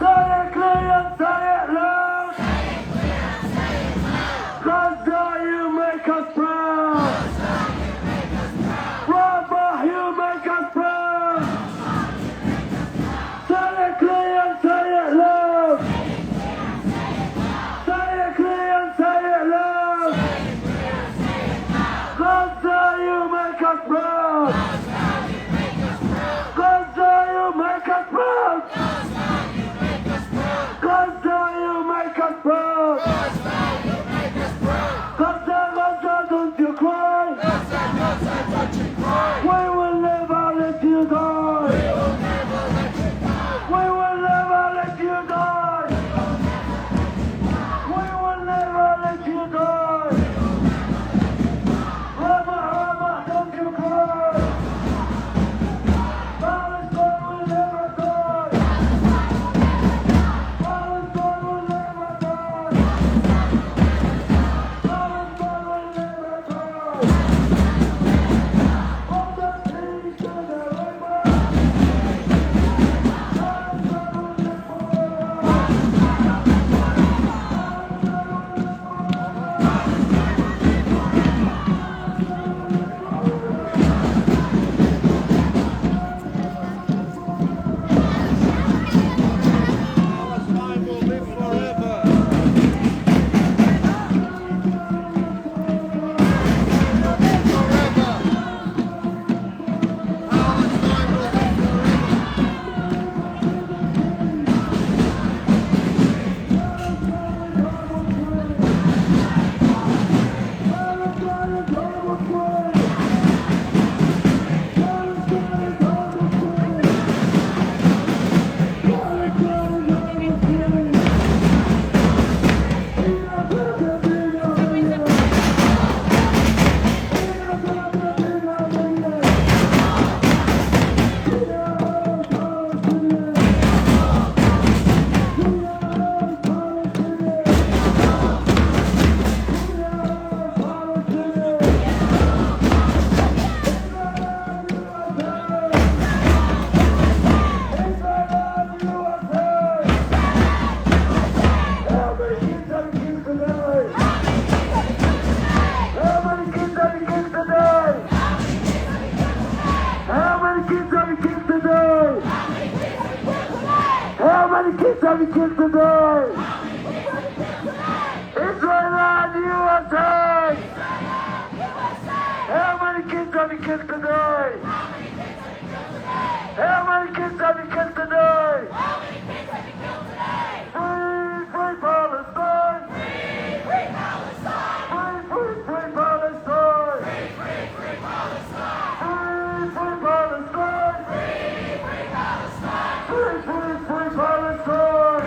Say it clear and say it loud. Gaza, you make us proud. Rafah, you make us proud. Say it clear and say it loud. Say it clear and say it loud. Gaza, you make us proud. Gaza, you make us proud. Gaza, you make us proud. Gaza, Gaza, don't you cry. We will never let you die. We will never let you die. We will never let you die. Rafah, Rafah, don't you cry. Palestine will never die. Palestine will never die. Palestine will never die. All the things to the river. Palestine will never die. Palestine will live forever. How many kids have you killed today? Israel and USA! How many kids have you killed today? How many kids have you killed today? Free, free Palestine! Free, free Palestine! Free, free Palestine! Free, free Palestine! Free, free Palestine! Free, free Palestine!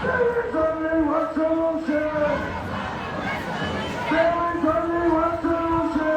There is only one solution! There is only one solution!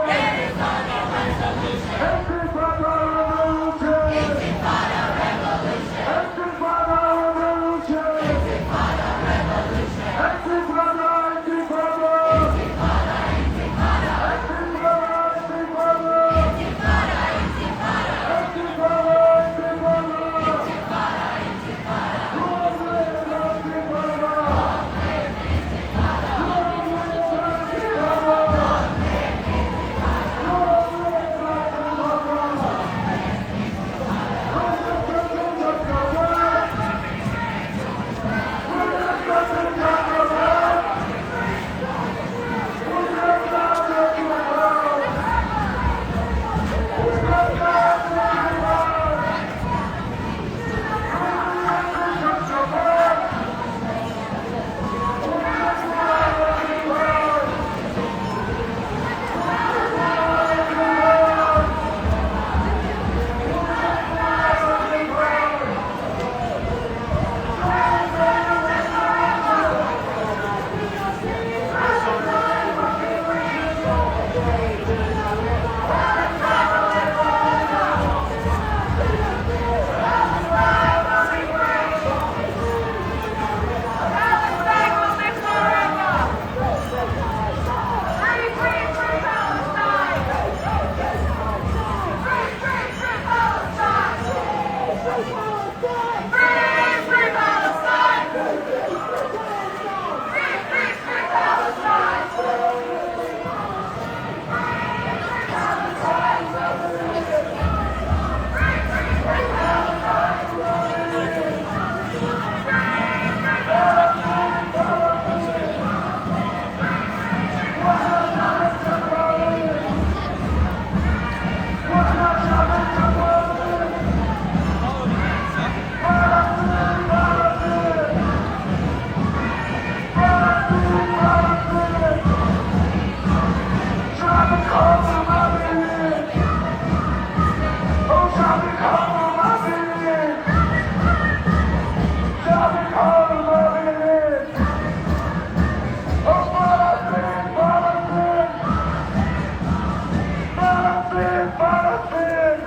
فلسطين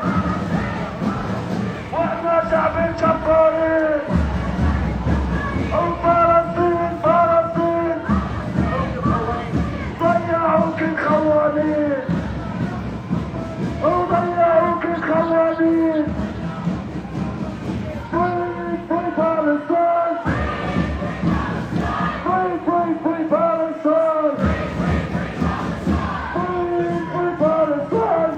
واحنا شعب جبارين وفلسطين فلسطين ضيعوك الخوانين وضيعوك الخوانين Free, free Palestine! Free, free, free Palestine! Free, free Palestine!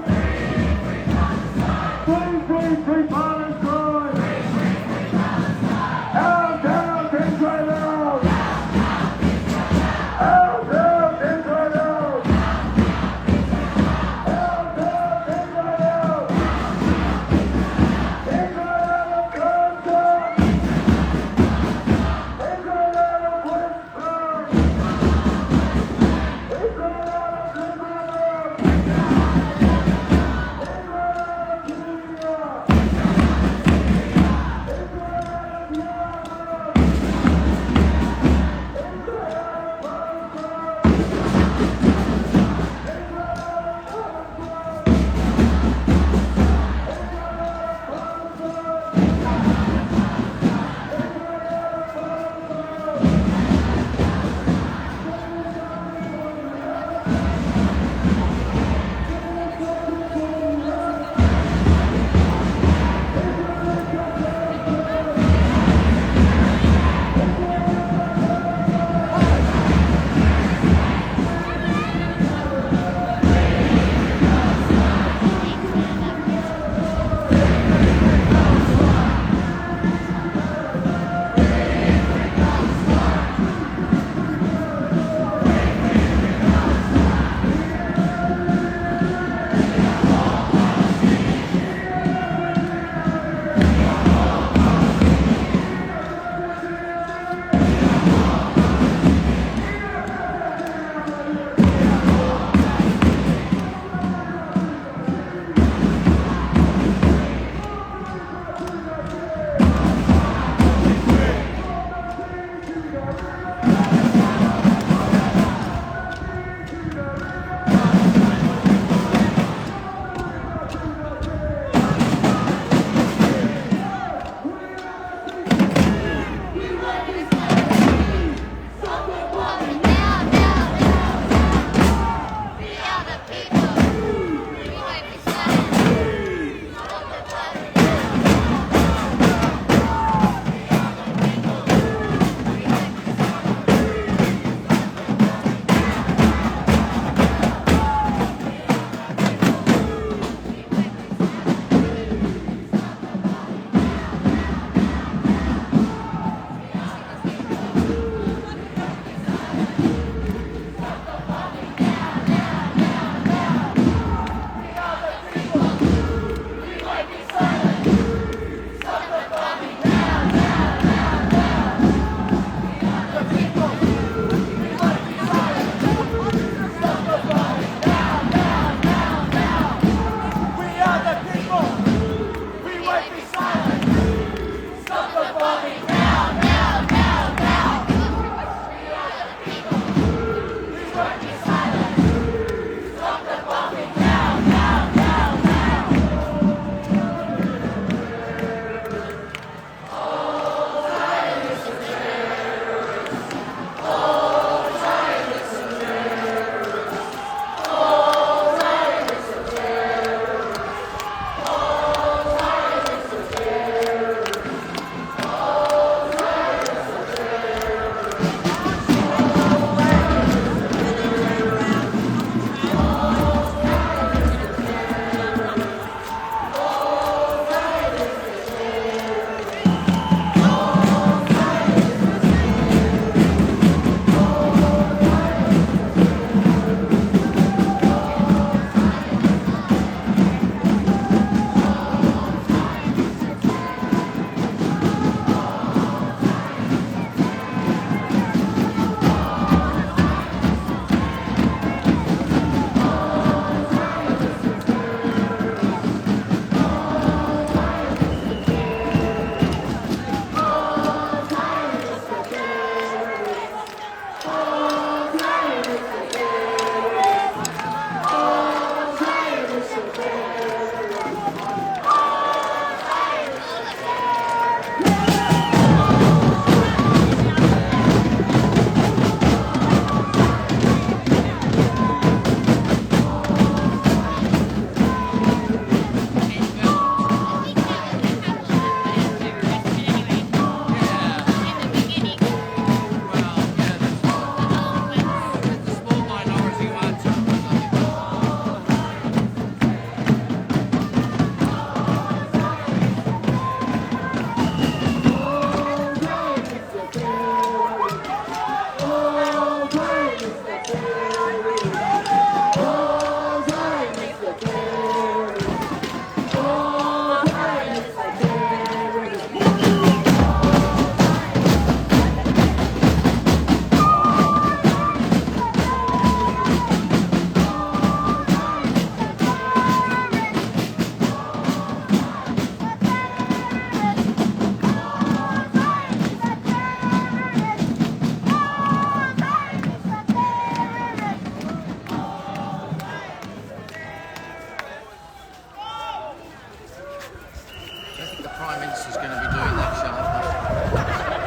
Prime Minister's going to be doing that show.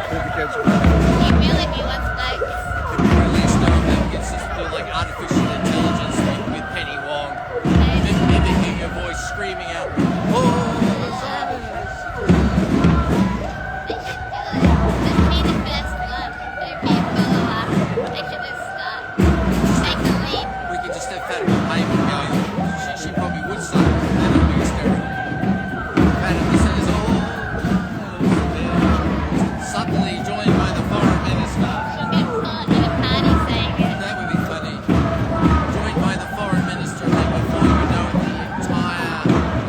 He really be what's like. Released gets us to do like artificial intelligence with Penny Wong, mimicking your voice, screaming out, "Oh!" They should do it. Just be the best one. They're being follow up. They should just stop. Take the lead. We could just have Fatima Payman going. She probably would say that would be hysterical. Fatima says, "Oh," suddenly joined by the foreign minister. She'll get caught in a party saying it. That would be funny. Joined by the foreign minister, and then before you know it, the entire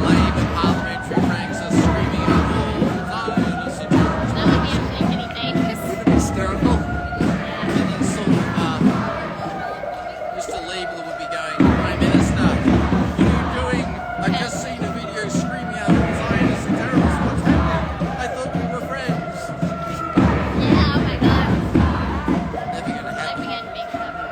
Labour parliamentary ranks are screaming out, "Oh, Zionist and terrorists." That would be actually pretty dangerous. Wouldn't it be hysterical? And then sort of Mr. Liebler would be going, "Prime Minister, what are you doing? I've just seen a video screaming out Zionist and terrorists. What's happening? I thought we were friends." Yeah, oh my god. Never gonna I'm happen. getting big trouble.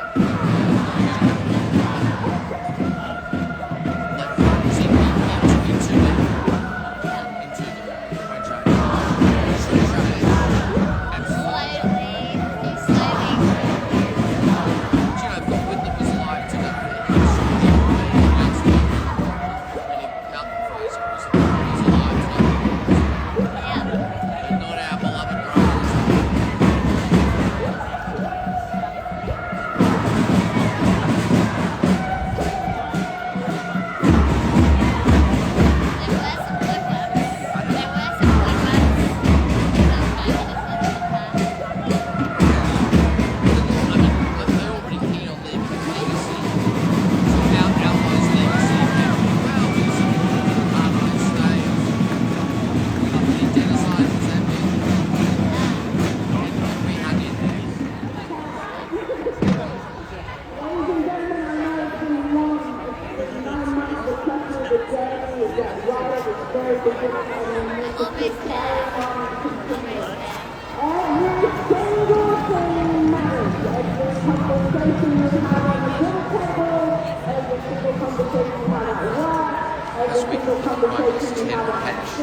This week, the Prime Minister's head of cash.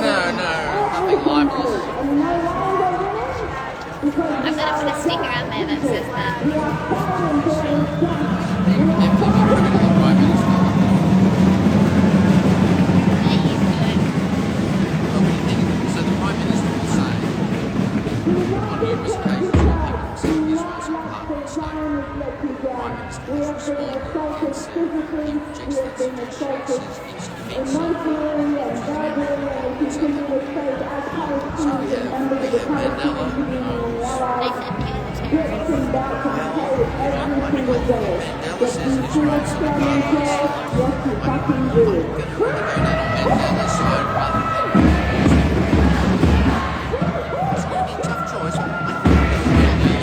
No, nothing libelous. I'm gonna put a sticker up there that says that. Definitely be critical of the Prime Minister. Yeah, he's good. But what do you think? So the Prime Minister will say, on numerous occasions when people say Israel's a part of the state, the Prime Minister has responded and said he rejects that suggestion. He says it's offensive. So yeah, we have Mandela, They said kill the terrorists. Mandela says Israel's an apartheid state. I'm going to go down on Mandela's side rather than it's going to be a tough choice. I think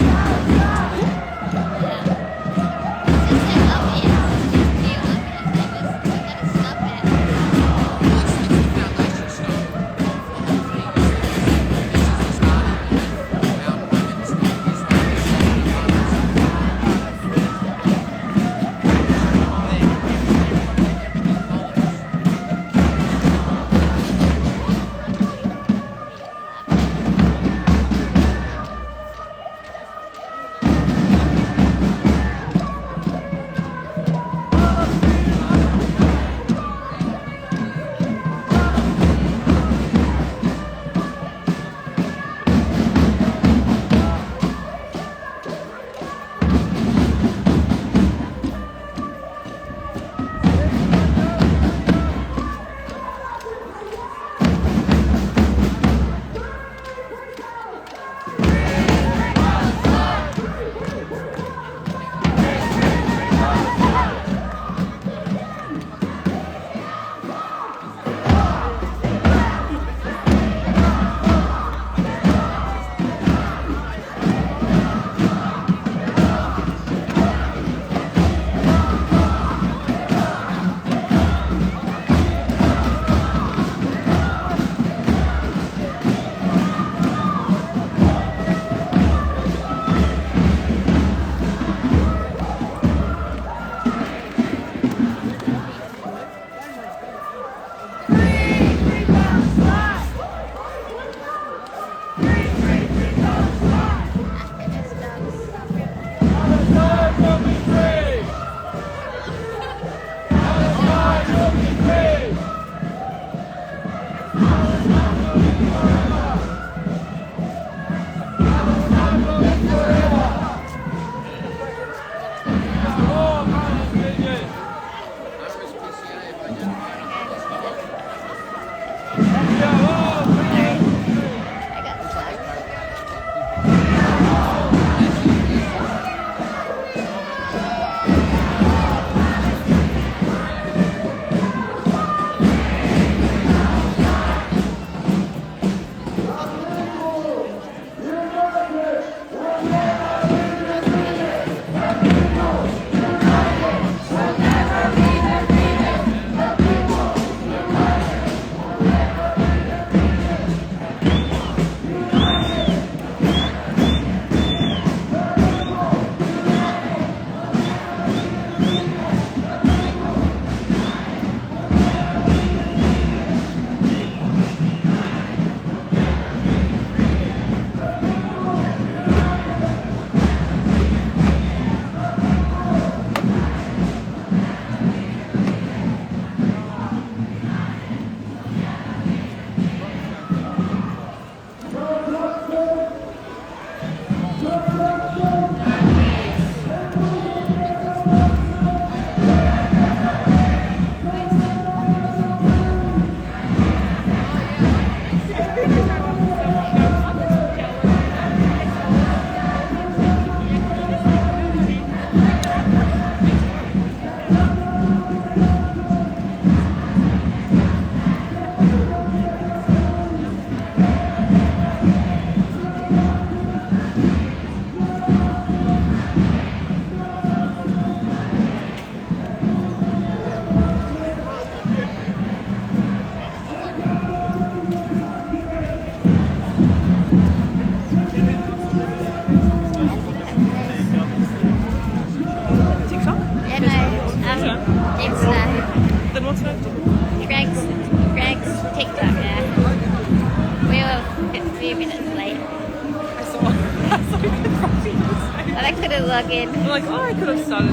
I couldn't log in. I'm like, oh, I could have started.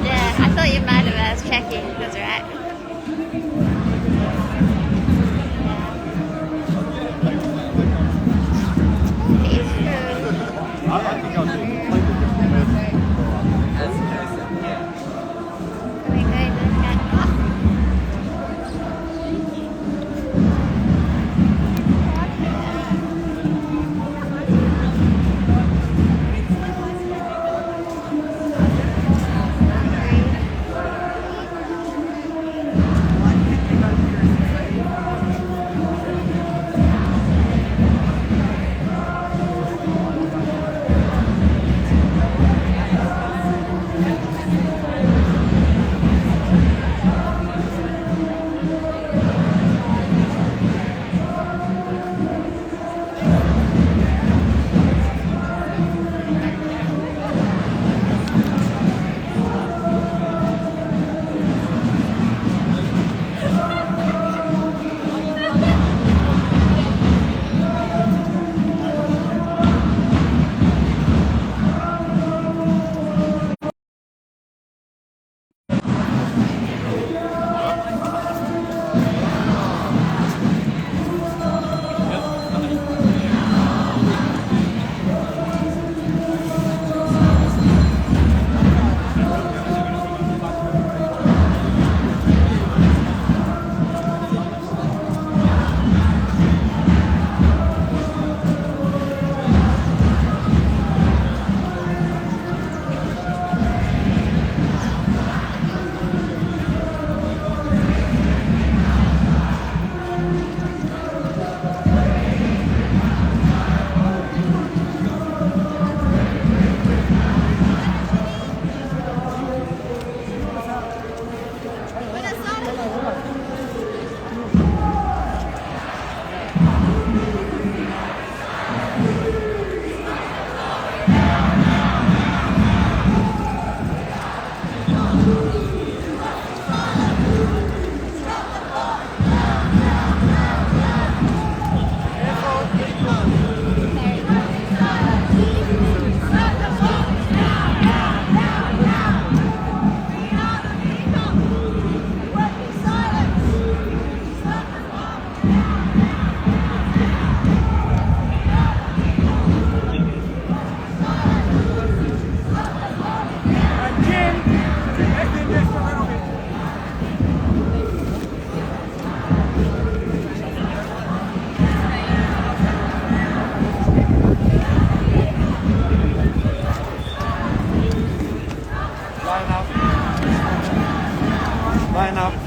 Yeah, I thought you might have. I was checking. That's right. I think I'll do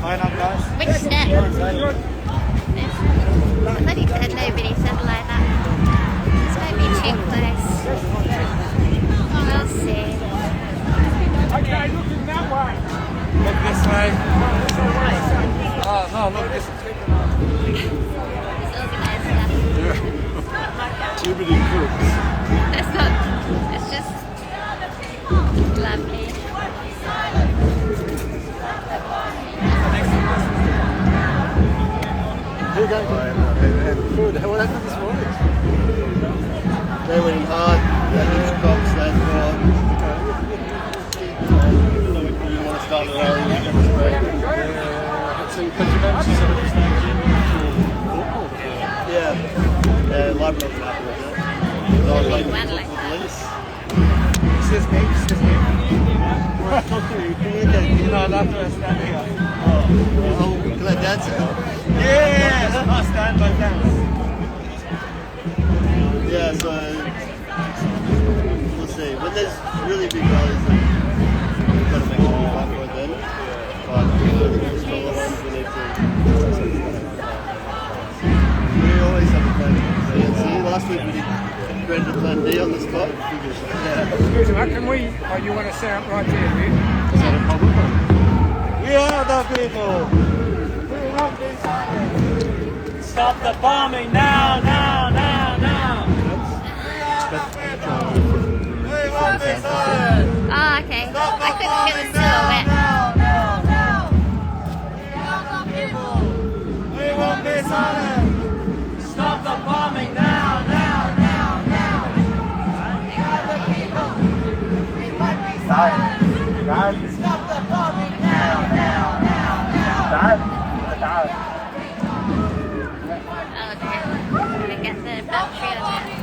Line up, guys. Which step? I thought he said nobody said line up. This might be too close. We'll see. Okay, looking that way. Look this way. Oh, no, look this way. It's organised stuff. Too many crooks. It's not, it's just lovely. Who going to food? What happened this morning? They went in hard, they hit the cops, they fought. You want to start the rally, you have to spray. Yeah, Labrador was happy with it. I was like, the police. Excuse me. You're not allowed to stand here. Oh, can I dance it? Yeah, not stand by dance. Yeah, so we'll see. When there's really big rallies, we've got to make sure we fight for it then. But the smaller ones, we need to. We always have a plan. See, last week we did Brenda Plan D on the spot. Yeah. Excuse me, can we, oh, you want to set up right there, do you? Is that a problem? We are the people. We want this. Stop the bombing now, now, now, now. We want this silence. Oh, okay. I couldn't feel the silhouette. We want this silence. Stop the bombing now, now, now, now. We are the people. We want this silence. Stop the bombing now, now, now, now. Oh, okay. I'm gonna get the battery on it.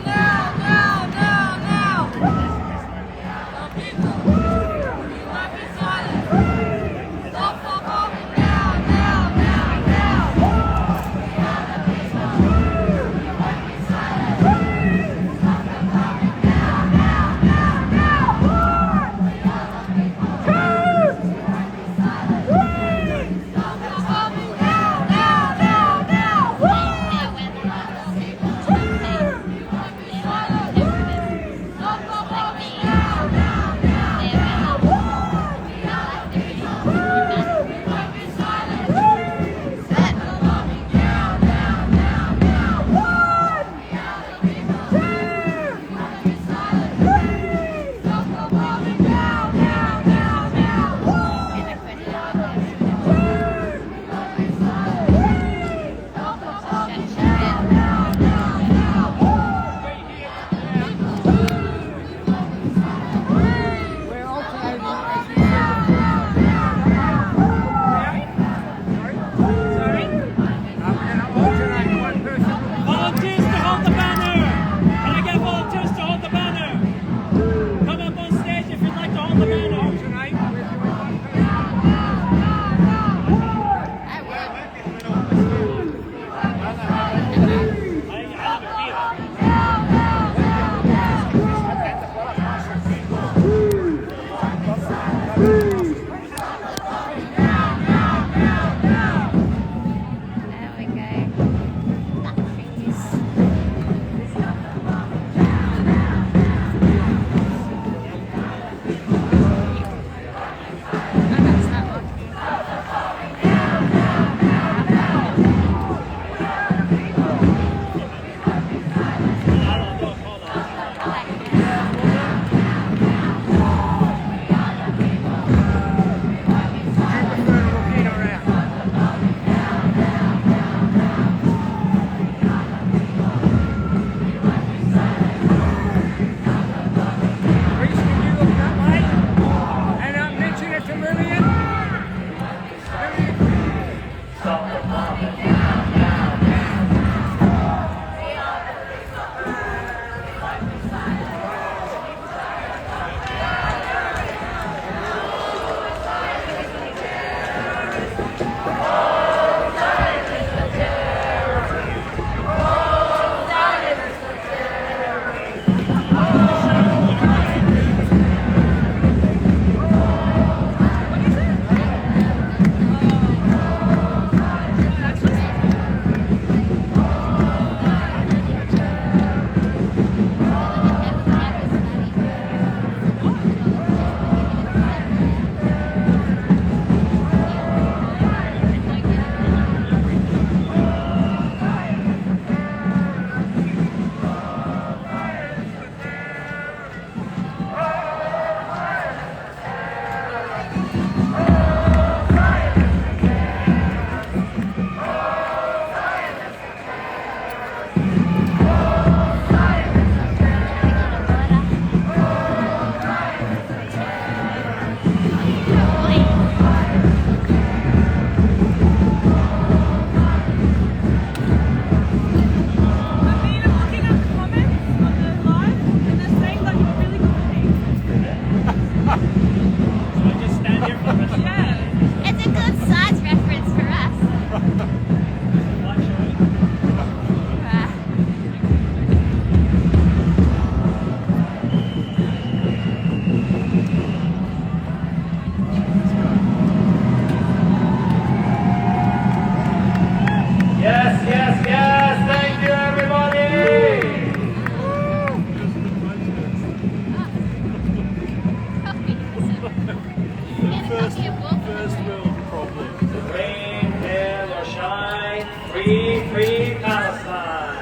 First world problem. Rain, hail, or shine, free, free Palestine.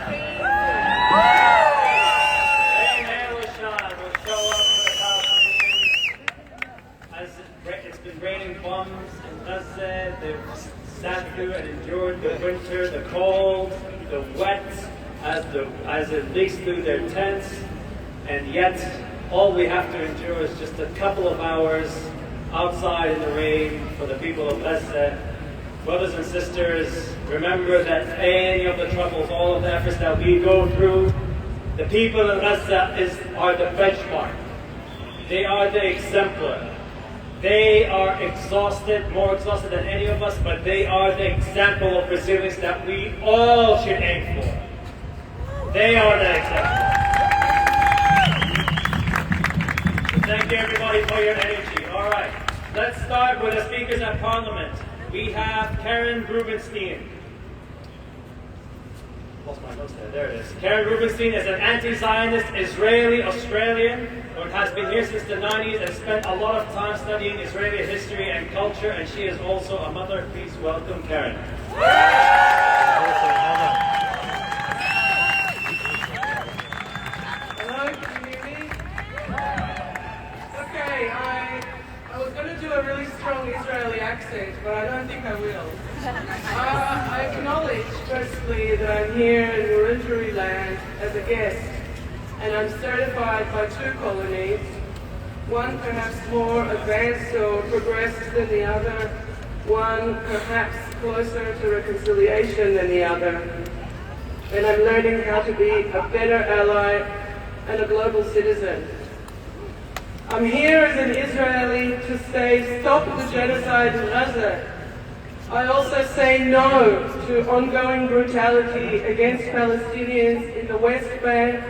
Rain, hail, or shine will show up for the Palestinians. As it's been raining bombs in Gaza, they've sat through and endured the winter, the cold, the wet, as it leaks through their tents, and yet all we have to endure is just a couple of hours outside in the rain for the people of Gaza. Brothers and sisters, remember that any of the troubles, all of the efforts that we go through, the people in Gaza are the benchmark. They are the exemplar. They are exhausted, more exhausted than any of us, but they are the example of resilience that we all should aim for. They are the example. So thank you everybody for your energy. All right, let's start with the speakers at Parliament. We have Karen Rubenstein. Lost my notes there. There it is. Karen Rubenstein is an anti-Zionist Israeli Australian who has been here since the 90s and spent a lot of time studying Israeli history and culture, and she is also a mother. Please welcome Karen. Hello, can you hear me? Okay, I was going to do a really strong Israeli accent, but I don't think I will. I acknowledge, firstly, that I'm here in Wurundjeri land as a guest, and I'm certified by 2 colonies, one perhaps more advanced or progressed than the other, one perhaps closer to reconciliation than the other. And I'm learning how to be a better ally and a global citizen. I'm here as an Israeli to say stop the genocide in Gaza. I also say no to ongoing brutality against Palestinians in the West Bank,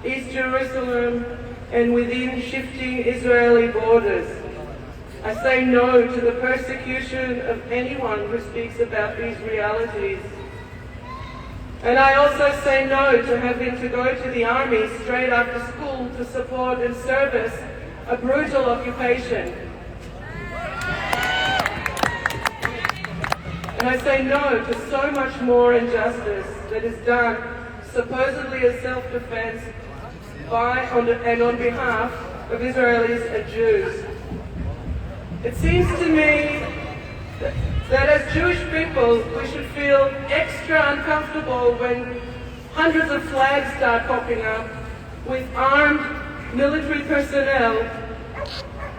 East Jerusalem, and within shifting Israeli borders. I say no to the persecution of anyone who speaks about these realities. And I also say no to having to go to the army straight after school to support and service a brutal occupation. And I say no to so much more injustice that is done supposedly as self-defense by and on behalf of Israelis and Jews. It seems to me that as Jewish people we should feel extra uncomfortable when hundreds of flags start popping up with armed military personnel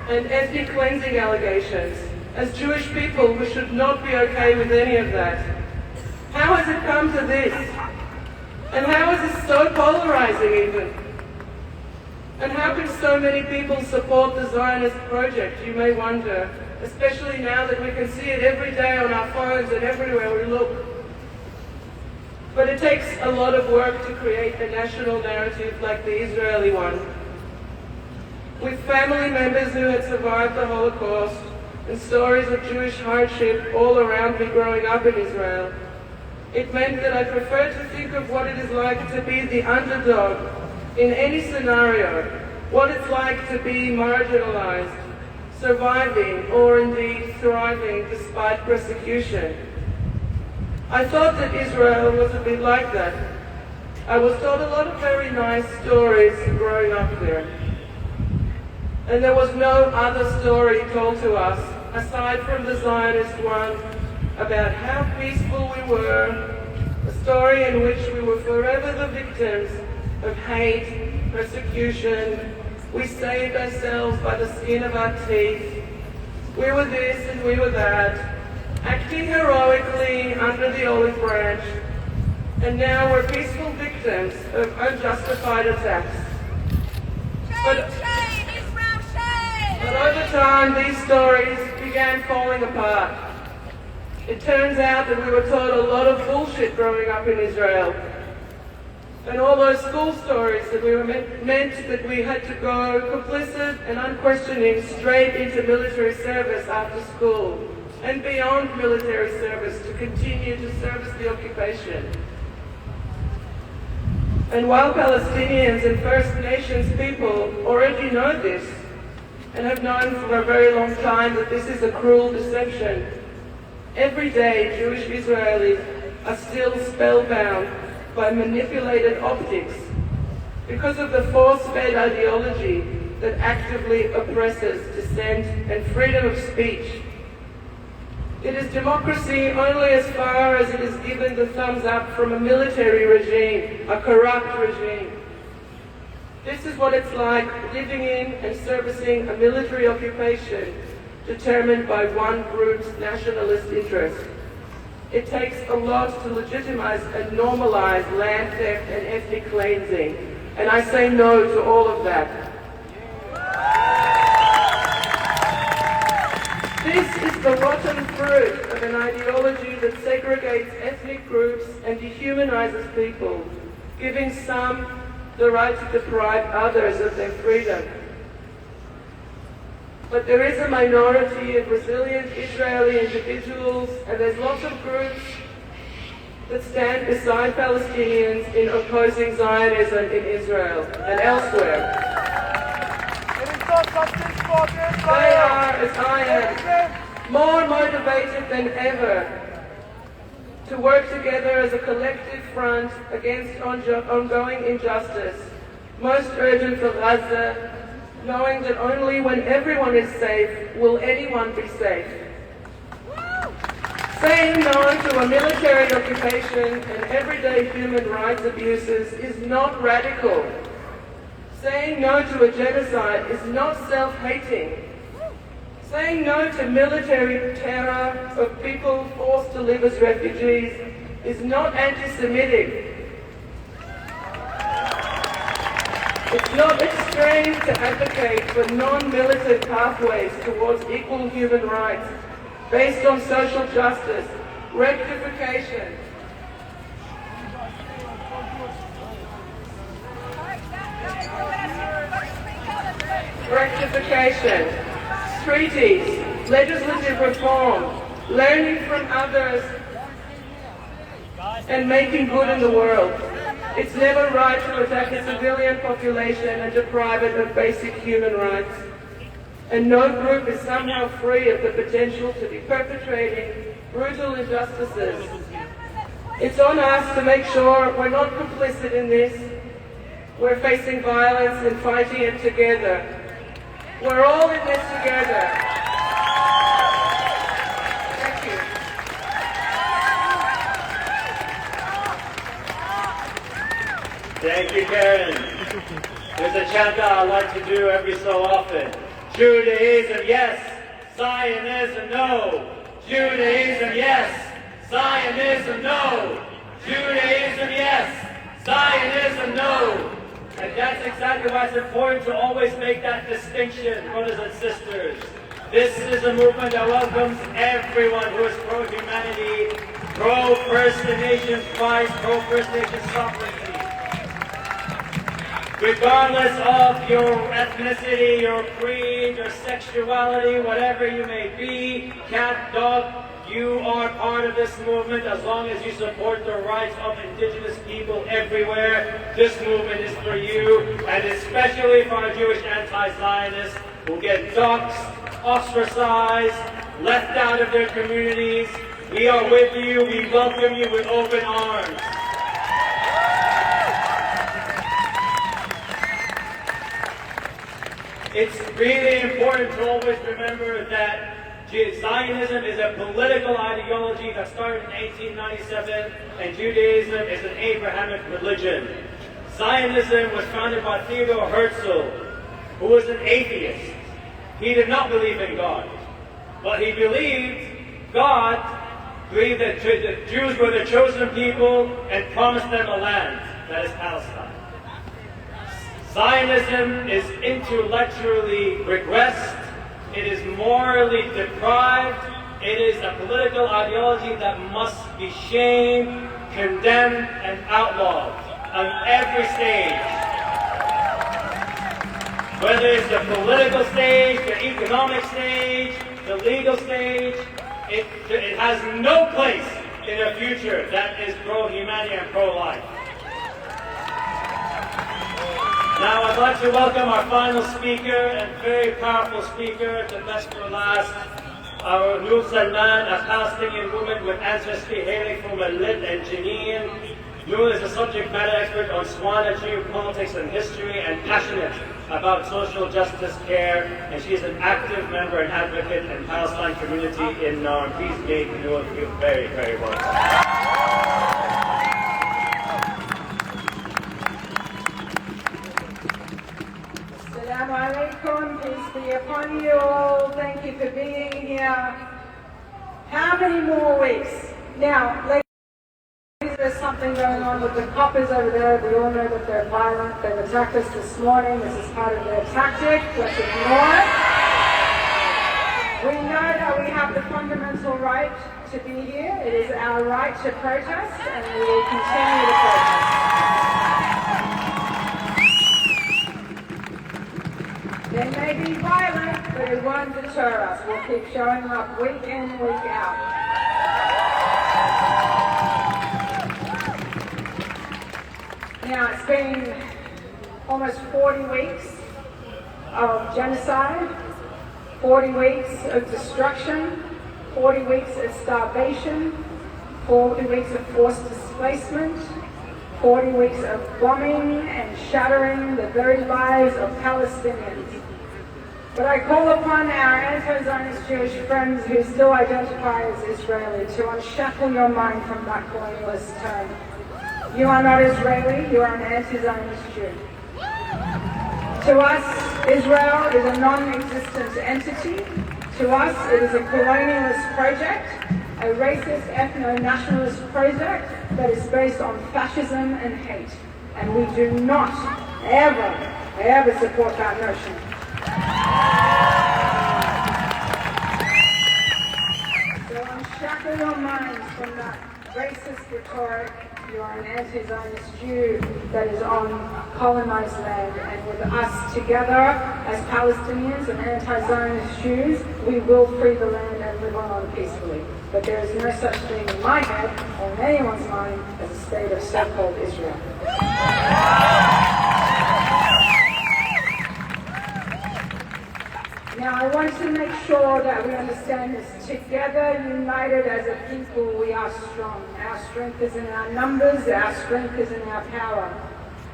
and ethnic cleansing allegations. As Jewish people, we should not be okay with any of that. How has it come to this? And how is this so polarizing even? And how can so many people support the Zionist project, you may wonder, especially now that we can see it every day on our phones and everywhere we look. But it takes a lot of work to create a national narrative like the Israeli one. With family members who had survived the Holocaust and stories of Jewish hardship all around me growing up in Israel, it meant that I prefer to think of what it is like to be the underdog in any scenario, what it's like to be marginalized, surviving or indeed thriving despite persecution. I thought that Israel was a bit like that. I was told a lot of very nice stories growing up there. And there was no other story told to us, aside from the Zionist one, about how peaceful we were, a story in which we were forever the victims of hate, persecution. We saved ourselves by the skin of our teeth. We were this and we were that, acting heroically under the olive branch, and now we're peaceful victims of unjustified attacks. But over time, these stories began falling apart. It turns out that we were taught a lot of bullshit growing up in Israel. And all those school stories that we were meant that we had to go complicit and unquestioning straight into military service after school and beyond military service to continue to service the occupation. And while Palestinians and First Nations people already know this, and have known for a very long time that this is a cruel deception. Every day, Jewish Israelis are still spellbound by manipulated optics because of the force-fed ideology that actively oppresses dissent and freedom of speech. It is democracy only as far as it is given the thumbs up from a military regime, a corrupt regime. This is what it's like living in and servicing a military occupation determined by one group's nationalist interest. It takes a lot to legitimize and normalize land theft and ethnic cleansing, and I say no to all of that. This is the rotten fruit of an ideology that segregates ethnic groups and dehumanizes people, giving some the right to deprive others of their freedom. But there is a minority of resilient Israeli individuals, and there's lots of groups that stand beside Palestinians in opposing Zionism in Israel and elsewhere. They are, as I am, more motivated than ever to work together as a collective front against ongoing injustice, most urgent for Gaza, knowing that only when everyone is safe will anyone be safe. Saying no to a military occupation and everyday human rights abuses is not radical. Saying no to a genocide is not self-hating. Saying no to military terror of people forced to live as refugees is not anti-Semitic. It's not extreme to advocate for non-militant pathways towards equal human rights based on social justice, rectification, treaties, legislative reform, learning from others, and making good in the world. It's never right to attack a civilian population and deprive it of basic human rights. And no group is somehow free of the potential to be perpetrating brutal injustices. It's on us to make sure we're not complicit in this. We're facing violence and fighting it together. We're all in this together. Thank you. Thank you, Karen. There's a chant that I like to do every so often. Judaism, yes. Zionism, no. Judaism, yes. Zionism, no. Judaism, yes. Zionism, no. And that's exactly why it's important to always make that distinction, brothers and sisters. This is a movement that welcomes everyone who is pro-humanity, pro-First Nations rights, pro-First Nations sovereignty. Regardless of your ethnicity, your creed, your sexuality, whatever you may be, cat, dog, you are part of this movement as long as you support the rights of indigenous people everywhere. This movement is for you, and especially for our Jewish anti-Zionists who get doxxed, ostracized, left out of their communities. We are with you. We welcome you with open arms. It's really important to always remember that Zionism is a political ideology that started in 1897, and Judaism is an Abrahamic religion. Zionism was founded by Theodor Herzl, who was an atheist. He did not believe in God, but he believed God believed that the Jews were the chosen people and promised them a land, that is Palestine. Zionism is intellectually regressed. It is morally deprived. It is a political ideology that must be shamed, condemned, and outlawed on every stage. Whether it's the political stage, the economic stage, the legal stage, it has no place in a future that is pro-humanity and pro-life. Now I'd like to welcome our final speaker and very powerful speaker, the best for last, our Noor Salman, a Palestinian woman with ancestry hailing from Al-Lid and Jenin. Noor is a subject matter expert on Swana geopolitics and history and passionate about social justice care, and she is an active member and advocate in Palestine community in Narm. Please make Noor feel very, very welcome. Assalamu alaikum, peace be upon you all. Thank you for being here. How many more weeks? Now, ladies, there's something going on with the coppers over there. We all know that they're violent. They've attacked us this morning. This is part of their tactic. Let's ignore it. We know that we have the fundamental right to be here. It is our right to protest, and we will continue to protest. They may be violent, but it won't deter us. We'll keep showing up week in, week out. Now, it's been almost 40 weeks of genocide, 40 weeks of destruction, 40 weeks of starvation, 40 weeks of forced displacement, 40 weeks of bombing and shattering the very lives of Palestinians. But I call upon our anti-Zionist Jewish friends who still identify as Israeli to unshackle your mind from that colonialist term. You are not Israeli, you are an anti-Zionist Jew. To us, Israel is a non-existent entity. To us, it is a colonialist project, a racist ethno-nationalist project that is based on fascism and hate. And we do not ever support that notion. So unshackle your minds from that racist rhetoric. You are an anti-Zionist Jew that is on colonized land, and with us together as Palestinians and anti-Zionist Jews, we will free the land and live on peacefully. But there is no such thing in my head or in anyone's mind as a state of so-called Israel. Now, I want to make sure that we understand this. Together, united as a people, we are strong. Our strength is in our numbers, our strength is in our power.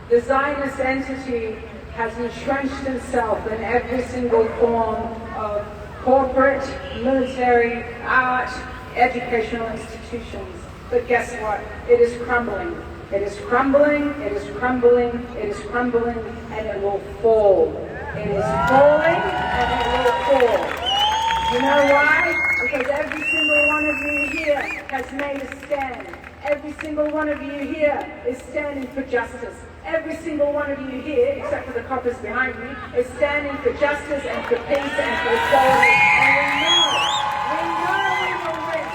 The Zionist entity has entrenched itself in every single form of corporate, military, art, educational institutions. But guess what? It is crumbling. It is crumbling, it is crumbling, it is crumbling, and it will fall. It is falling, and it will fall. You know why? Because every single one of you here has made a stand. Every single one of you here is standing for justice. Every single one of you here, except for the coppers behind me, is standing for justice and for peace and for equality. And we know we will win.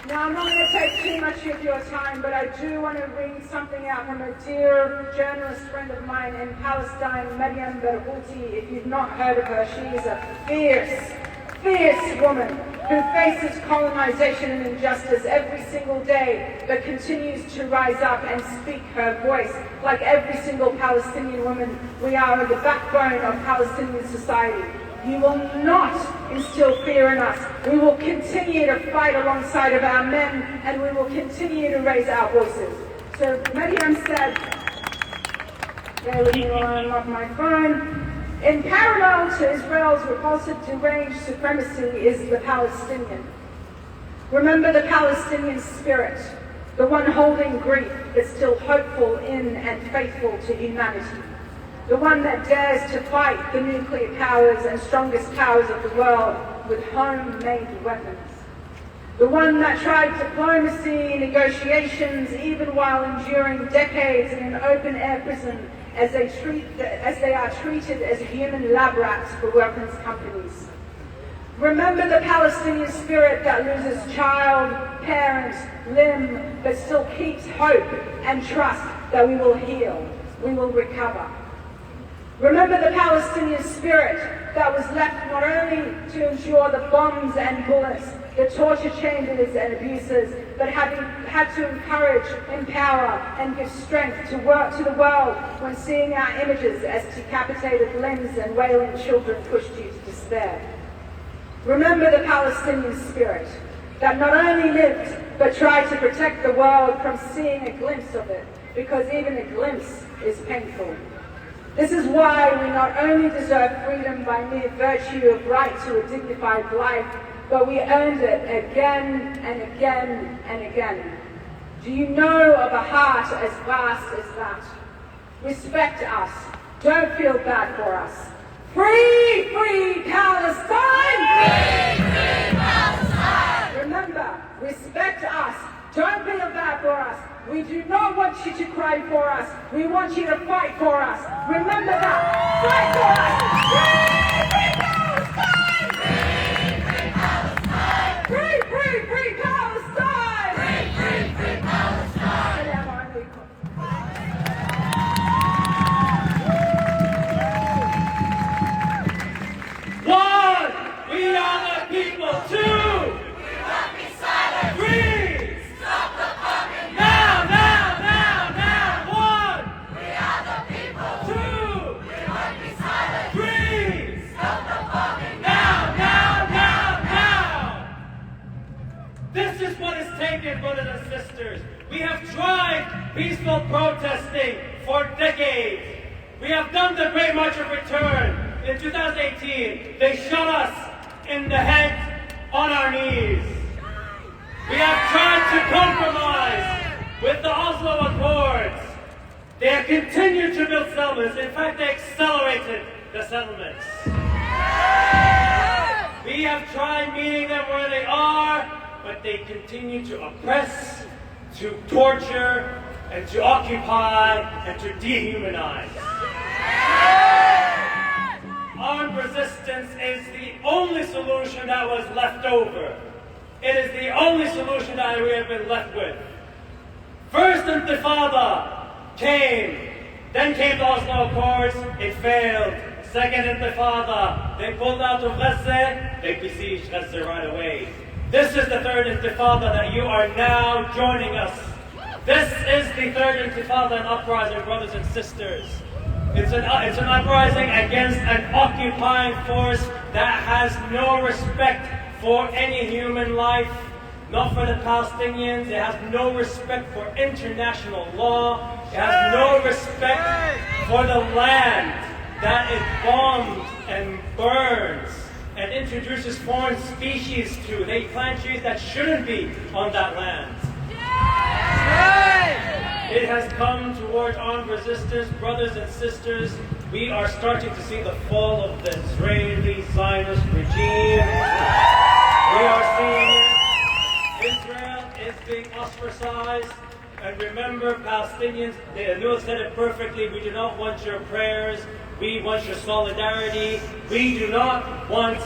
Now, I'm not going to take too much of your time, but I do want to read something out from a dear journalist friend of mine in Palestine, Maryam Berghouti. If you've not heard of her, she is a fierce woman who faces colonization and injustice every single day, but continues to rise up and speak her voice. Like every single Palestinian woman, we are the backbone of Palestinian society. You will not instill fear in us. We will continue to fight alongside of our men, and we will continue to raise our voices. So Maryam said, bear with me while I unlock my phone, in parallel to Israel's repulsive deranged supremacy is the Palestinian. Remember the Palestinian spirit, the one holding grief but still hopeful in and faithful to humanity. The one that dares to fight the nuclear powers and strongest powers of the world with homemade weapons. The one that tried diplomacy, negotiations, even while enduring decades in an open-air prison as they are treated as human lab rats for weapons companies. Remember the Palestinian spirit that loses child, parent, limb, but still keeps hope and trust that we will heal, we will recover. Remember the Palestinian spirit that was left not only to endure the bombs and bullets, the torture chambers and abuses, but having had to encourage, empower, and give strength to work to the world when seeing our images as decapitated limbs and wailing children pushed you to despair. Remember the Palestinian spirit that not only lived but tried to protect the world from seeing a glimpse of it, because even a glimpse is painful. This is why we not only deserve freedom by mere virtue of right to a dignified life, but we earned it again and again and again. Do you know of a heart as vast as that? Respect us. Don't feel bad for us. Free, free Palestine! Free, free Palestine! Remember, respect us. Don't feel bad for us. We do not want you to cry for us. We want you to fight for us. Remember that. Fight for us. Free, free Palestine! Free, free, free Palestine! Free, free, free Palestine! One, we are the people. Two, We won't be silent! three, Stop the bombing! now. One, We are the people! two, We won't be silent! three, Stop the bombing! now. This is what is taken, brothers and sisters. We have tried peaceful protesting for decades. We have done the Great March of Return. In 2018, they shot us in the head on our knees. We have tried to compromise with the Oslo Accords. They have continued to build settlements. In fact, they accelerated the settlements. We have tried meeting them where they are, but they continue to oppress, to torture, and to occupy, and to dehumanize. Armed resistance is the only solution that was left over. It is the only solution that we have been left with. First Intifada came, then came the Oslo Accords, it failed. Second Intifada, they pulled out of Gaza, they besieged Gaza right away. This is the third Intifada that you are now joining us. This is the third Intifada and uprising, brothers and sisters. It's an uprising against an occupying force that has no respect for any human life, not for the Palestinians. It has no respect for international law. It has no respect for the land that it bombs and burns and introduces foreign species to. They plant trees that shouldn't be on that land. It has come towards armed resistance. Brothers and sisters, we are starting to see the fall of the Israeli Zionist regime. We are seeing Israel is being ostracized. And remember, Palestinians, Anil said it perfectly, we do not want your prayers, we want your solidarity. We do not want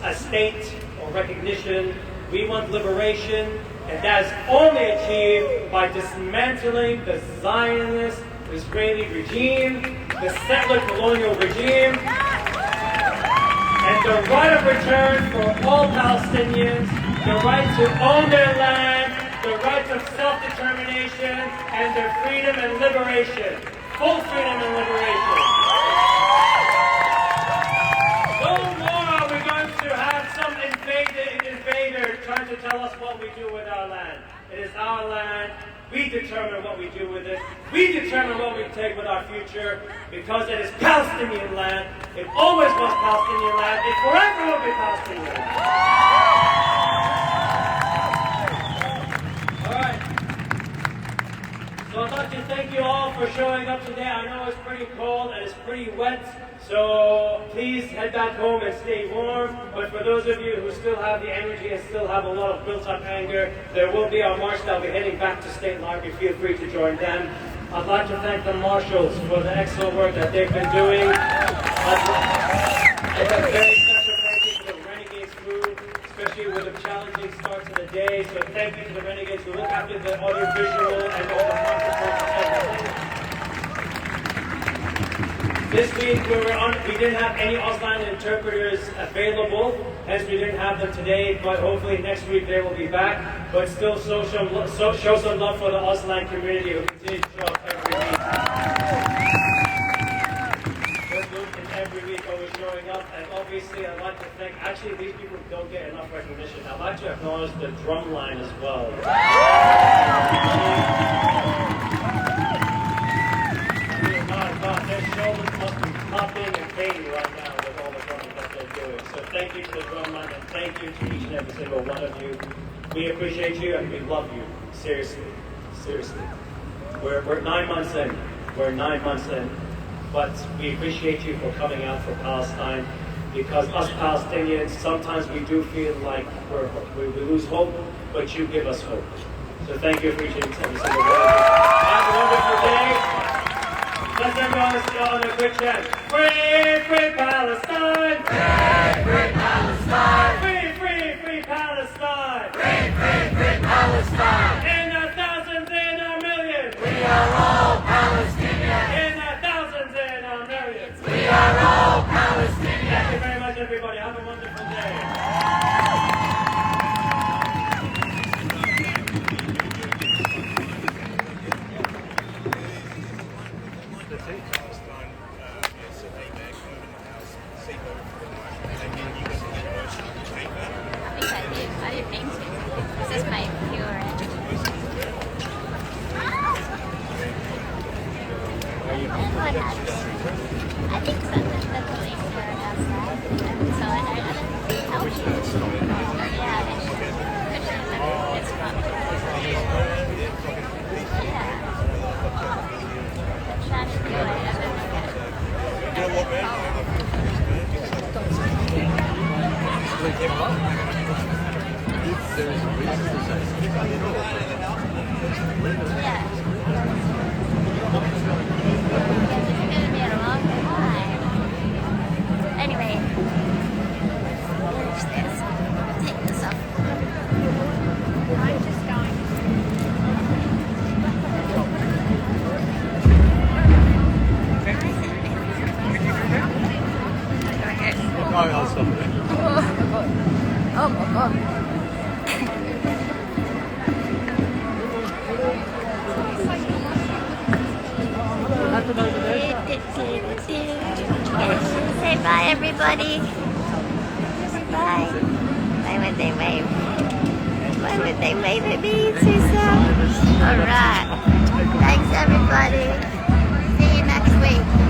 a state or recognition. We want liberation. And that is only achieved by dismantling the Zionist Israeli regime, the settler colonial regime, and the right of return for all Palestinians, the right to own their land, the right of self-determination, and their freedom and liberation. Full freedom and liberation. No more are we going to have some invader trying to tell us what we do with our land. It is our land. We determine what we do with it. We determine what we take with our future because it is Palestinian land. It always was Palestinian land. It forever will be Palestinian. All right. So I'd like to thank you all for showing up today. I know it's pretty cold and it's pretty wet. So please head back home and stay warm. But for those of you who still have the energy and still have a lot of built-up anger, there will be our march that will be heading back to State Library. Feel free to join them. I'd like to thank the marshals for the excellent work that they've been doing. I'd like a very special thank you to the Renegades crew, especially with the challenging start to the day. So thank you to the Renegades who look after the audiovisual and all the market. This week we didn't have any Auslan interpreters available, hence we didn't have them today, but hopefully next week they will be back. But still show some love for the Auslan community who continue to show up every week. Every week always showing up, and obviously I'd like to thank, actually these people don't get enough recognition. I'd like to acknowledge the drum line as well. Their shoulders must be popping and fading right now with all the drumming that they're doing. So thank you to the drum line, and thank you to each and every single one of you. We appreciate you and we love you. Seriously. Seriously. We're 9 months in. We're 9 months in. But we appreciate you for coming out for Palestine, because us Palestinians, sometimes we do feel like we lose hope, but you give us hope. So thank you for each and every single one. Have a wonderful day. Let's everyone go on a quick chant. Free, free Palestine! Free, free Palestine! Free, free, free Palestine! Free, free, free Palestine! In our thousands, in our millions! We are all Palestinians! In our thousands, in our millions! We are all Palestinians! Thank you very much, everybody. Have a wonderful day. Say bye, everybody. Bye. Why would they wave? Why would they wave at me, Susan? All right. Thanks, everybody. See you next week.